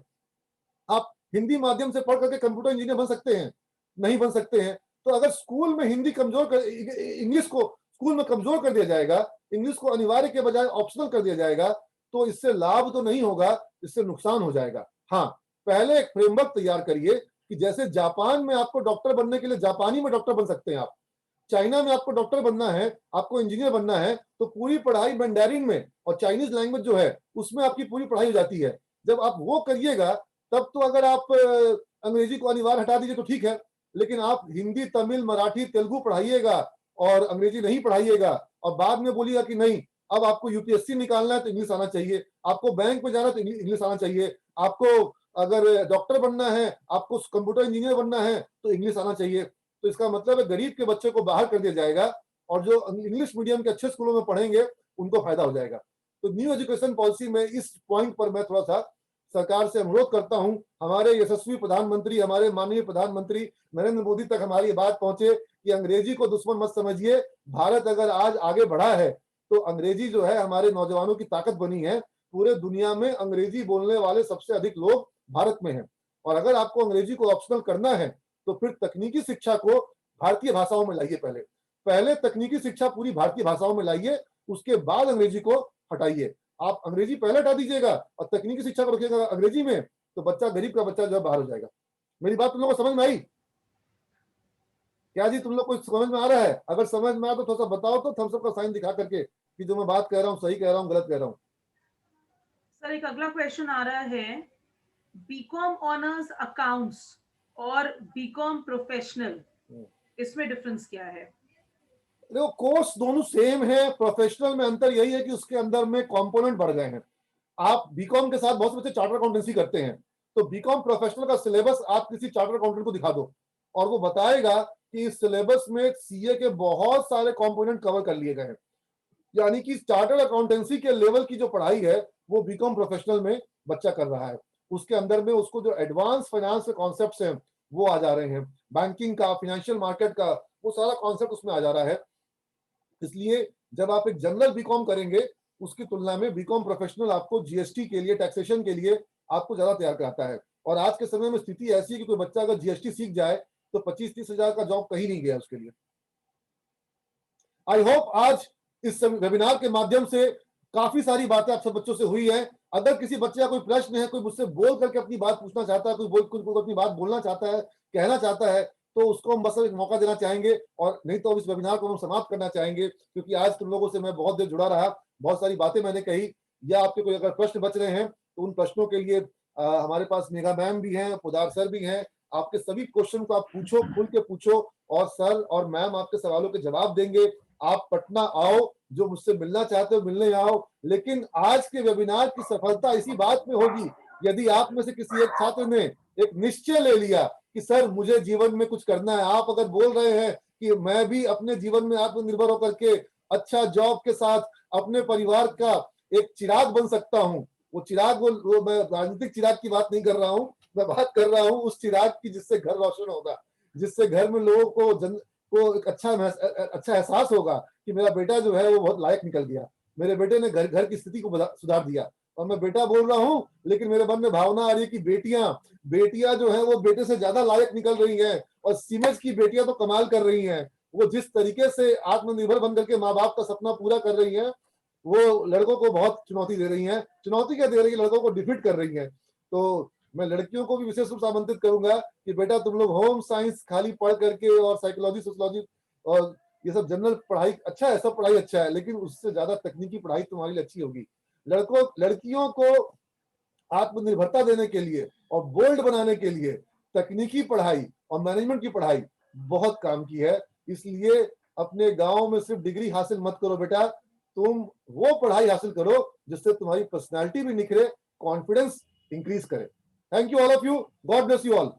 आप हिंदी माध्यम से पढ़ करके कंप्यूटर इंजीनियर बन सकते हैं? नहीं बन सकते हैं। तो अगर स्कूल में हिंदी कमजोर कर, इंग्लिश को स्कूल में कमजोर कर दिया जाएगा, इंग्लिश को अनिवार्य के बजाय ऑप्शनल कर दिया जाएगा, तो इससे लाभ तो नहीं होगा, इससे नुकसान हो जाएगा। हाँ, पहले एक फ्रेमवर्क तैयार करिए कि जैसे जापान में आपको डॉक्टर बनने के लिए जापानी में डॉक्टर बन सकते हैं आप, चाइना में आपको डॉक्टर बनना है, आपको इंजीनियर बनना है, तो पूरी पढ़ाई मैंडेरिन में और चाइनीज लैंग्वेज जो है उसमें आपकी पूरी पढ़ाई हो जाती है। जब आप वो करिएगा तब तो अगर आप अंग्रेजी को अनिवार्य हटा दीजिए तो ठीक है, लेकिन आप हिंदी, तमिल, मराठी, तेलुगु पढ़ाइएगा और अंग्रेजी नहीं पढ़ाइएगा और बाद में बोलिएगा कि नहीं अब आपको यूपीएससी निकालना है तो इंग्लिश आना चाहिए, आपको बैंक में जाना है तो इंग्लिश आना चाहिए, आपको अगर डॉक्टर बनना है, आपको कंप्यूटर इंजीनियर बनना है तो इंग्लिश आना चाहिए। तो इसका मतलब है गरीब के बच्चे को बाहर कर दिया जाएगा और जो इंग्लिश मीडियम के अच्छे स्कूलों में पढ़ेंगे उनको फायदा हो जाएगा। तो न्यू एजुकेशन पॉलिसी में इस पॉइंट पर मैं थोड़ा सा सरकार से अनुरोध करता हूं, हमारे यशस्वी प्रधानमंत्री, हमारे माननीय प्रधानमंत्री नरेंद्र मोदी तक हमारी ये बात पहुंचे कि अंग्रेजी को दुश्मन मत समझिए। भारत अगर आज आगे बढ़ा है तो अंग्रेजी जो है हमारे नौजवानों की ताकत बनी है। पूरे दुनिया में अंग्रेजी बोलने वाले सबसे अधिक लोग भारत में हैं और अगर आपको अंग्रेजी को ऑप्शनल करना है तो फिर तकनीकी शिक्षा को भारतीय भाषाओं में लाइए। पहले तकनीकी शिक्षा पूरी भारतीय भाषाओं में लाइए, उसके बाद अंग्रेजी को हटाइए। आप अंग्रेजी पहले हटा दीजिएगा और तकनीकी शिक्षा को रखिएगा अंग्रेजी में, तो बच्चा, गरीब का बच्चा जो है बाहर हो जाएगा। मेरी बात तुम लोगों को समझ में आई क्या जी? तुम लोग को समझ में आ रहा है? अगर समझ में आया तो थोड़ा सा बताओ तो थम्स अप का साइन दिखा करके कि जो मैं बात कह रहा हूँ सही कह रहा हूँ, गलत कह रहा हूँ। सर एक अगला क्वेश्चन आ रहा है, बीकॉम ऑनर्स अकाउंट्स और बीकॉम प्रोफेशनल, इसमें डिफरेंस क्या है? देखो, कोर्स दोनों सेम है। प्रोफेशनल में अंतर यही है कि उसके अंदर में कंपोनेंट बढ़ गए हैं। आप बीकॉम के साथ बहुत से बच्चे चार्टर अकाउंटेंसी करते हैं, तो बीकॉम प्रोफेशनल का सिलेबस आप किसी चार्टर अकाउंटेंट को दिखा दो और वो बताएगा कि इस सिलेबस में सीए के बहुत सारे कंपोनेंट कवर कर लिए गए हैं। यानी कि चार्टर अकाउंटेंसी के लेवल की जो पढ़ाई है वो बीकॉम प्रोफेशनल में बच्चा कर रहा है। उसके अंदर में उसको जो एडवांस फाइनेंस के कॉन्सेप्ट्स हैं वो आ जा रहे हैं, बैंकिंग का, फाइनेंशियल मार्केट का, वो सारा कॉन्सेप्ट उसमें आ जा रहा है। इसलिए जब आप एक जनरल बीकॉम करेंगे उसकी तुलना में बीकॉम प्रोफेशनल आपको जीएसटी के लिए, टैक्सेशन के लिए आपको ज्यादा तैयार कराता है। और आज के समय में स्थिति ऐसी है कि कोई बच्चा अगर जीएसटी सीख जाए तो 25-30 हजार का जॉब कहीं नहीं गया उसके लिए। आई होप आज इस वेबिनार के माध्यम से काफी सारी बातें आप सब बच्चों से हुई है। अगर किसी बच्चे का कोई प्रश्न है, कोई मुझसे बोल करके अपनी बात पूछना चाहता है, कोई अपनी बात बोलना चाहता है, कहना चाहता है, तो उसको हम बस एक मौका देना चाहेंगे और नहीं तो इस वेबिनार को हम समाप्त करना चाहेंगे, क्योंकि आज तुम लोगों से मैं बहुत देर जुड़ा रहा, बहुत सारी बातें मैंने कही। या आपके कोई अगर प्रश्न बच रहे हैं तो उन प्रश्नों के लिए हमारे पास मेघा मैम भी हैं, पोदार सर भी हैं। आपके सभी क्वेश्चन को आप पूछो, खुल के पूछो और सर और मैम आपके सवालों के जवाब देंगे। आप पटना आओ, जो मुझसे मिलना चाहते हो मिलने आओ। लेकिन आज के वेबिनार की सफलता इसी बात में होगी, यदि आप में से किसी एक छात्र ने एक निश्चय ले लिया कि सर मुझे जीवन में कुछ करना है। आप अगर बोल रहे हैं कि मैं भी अपने जीवन में आत्मनिर्भर होकर के अच्छा जॉब के साथ अपने परिवार का एक चिराग बन सकता हूँ, वो चिराग, वो मैं राजनीतिक चिराग की बात नहीं कर रहा हूँ, मैं बात कर रहा हूँ उस चिराग की जिससे घर रोशन होगा, जिससे घर में लोगों को एक अच्छा एहसास होगा कि मेरा बेटा जो है वो बहुत लायक निकल गया, मेरे बेटे ने घर की स्थिति को सुधार दिया। और मैं बेटा बोल रहा हूँ लेकिन मेरे मन में भावना आ रही है कि बेटियां जो है वो बेटे से ज्यादा लायक निकल रही हैं और सीमेज की बेटियां तो कमाल कर रही हैं। वो जिस तरीके से आत्मनिर्भर बन करके माँ बाप का सपना पूरा कर रही हैं, वो लड़कों को बहुत चुनौती दे रही हैं। चुनौती क्या दे रही है, लड़कों को डिफीट कर रही हैं। तो मैं लड़कियों को भी विशेष रूप से आमंत्रित करूंगा कि बेटा तुम लोग होम साइंस खाली पढ़ करके और साइकोलॉजी, सोशियोलॉजी और ये सब जनरल पढ़ाई अच्छा है, सब पढ़ाई अच्छा है, लेकिन उससे ज्यादा तकनीकी पढ़ाई तुम्हारे लिए अच्छी होगी। लड़कियों को आत्मनिर्भरता देने के लिए और बोल्ड बनाने के लिए तकनीकी पढ़ाई और मैनेजमेंट की पढ़ाई बहुत काम की है। इसलिए अपने गांव में सिर्फ डिग्री हासिल मत करो बेटा, तुम वो पढ़ाई हासिल करो जिससे तुम्हारी पर्सनैलिटी भी निखरे, कॉन्फिडेंस इंक्रीज करे। Thank you all of you, God bless you all.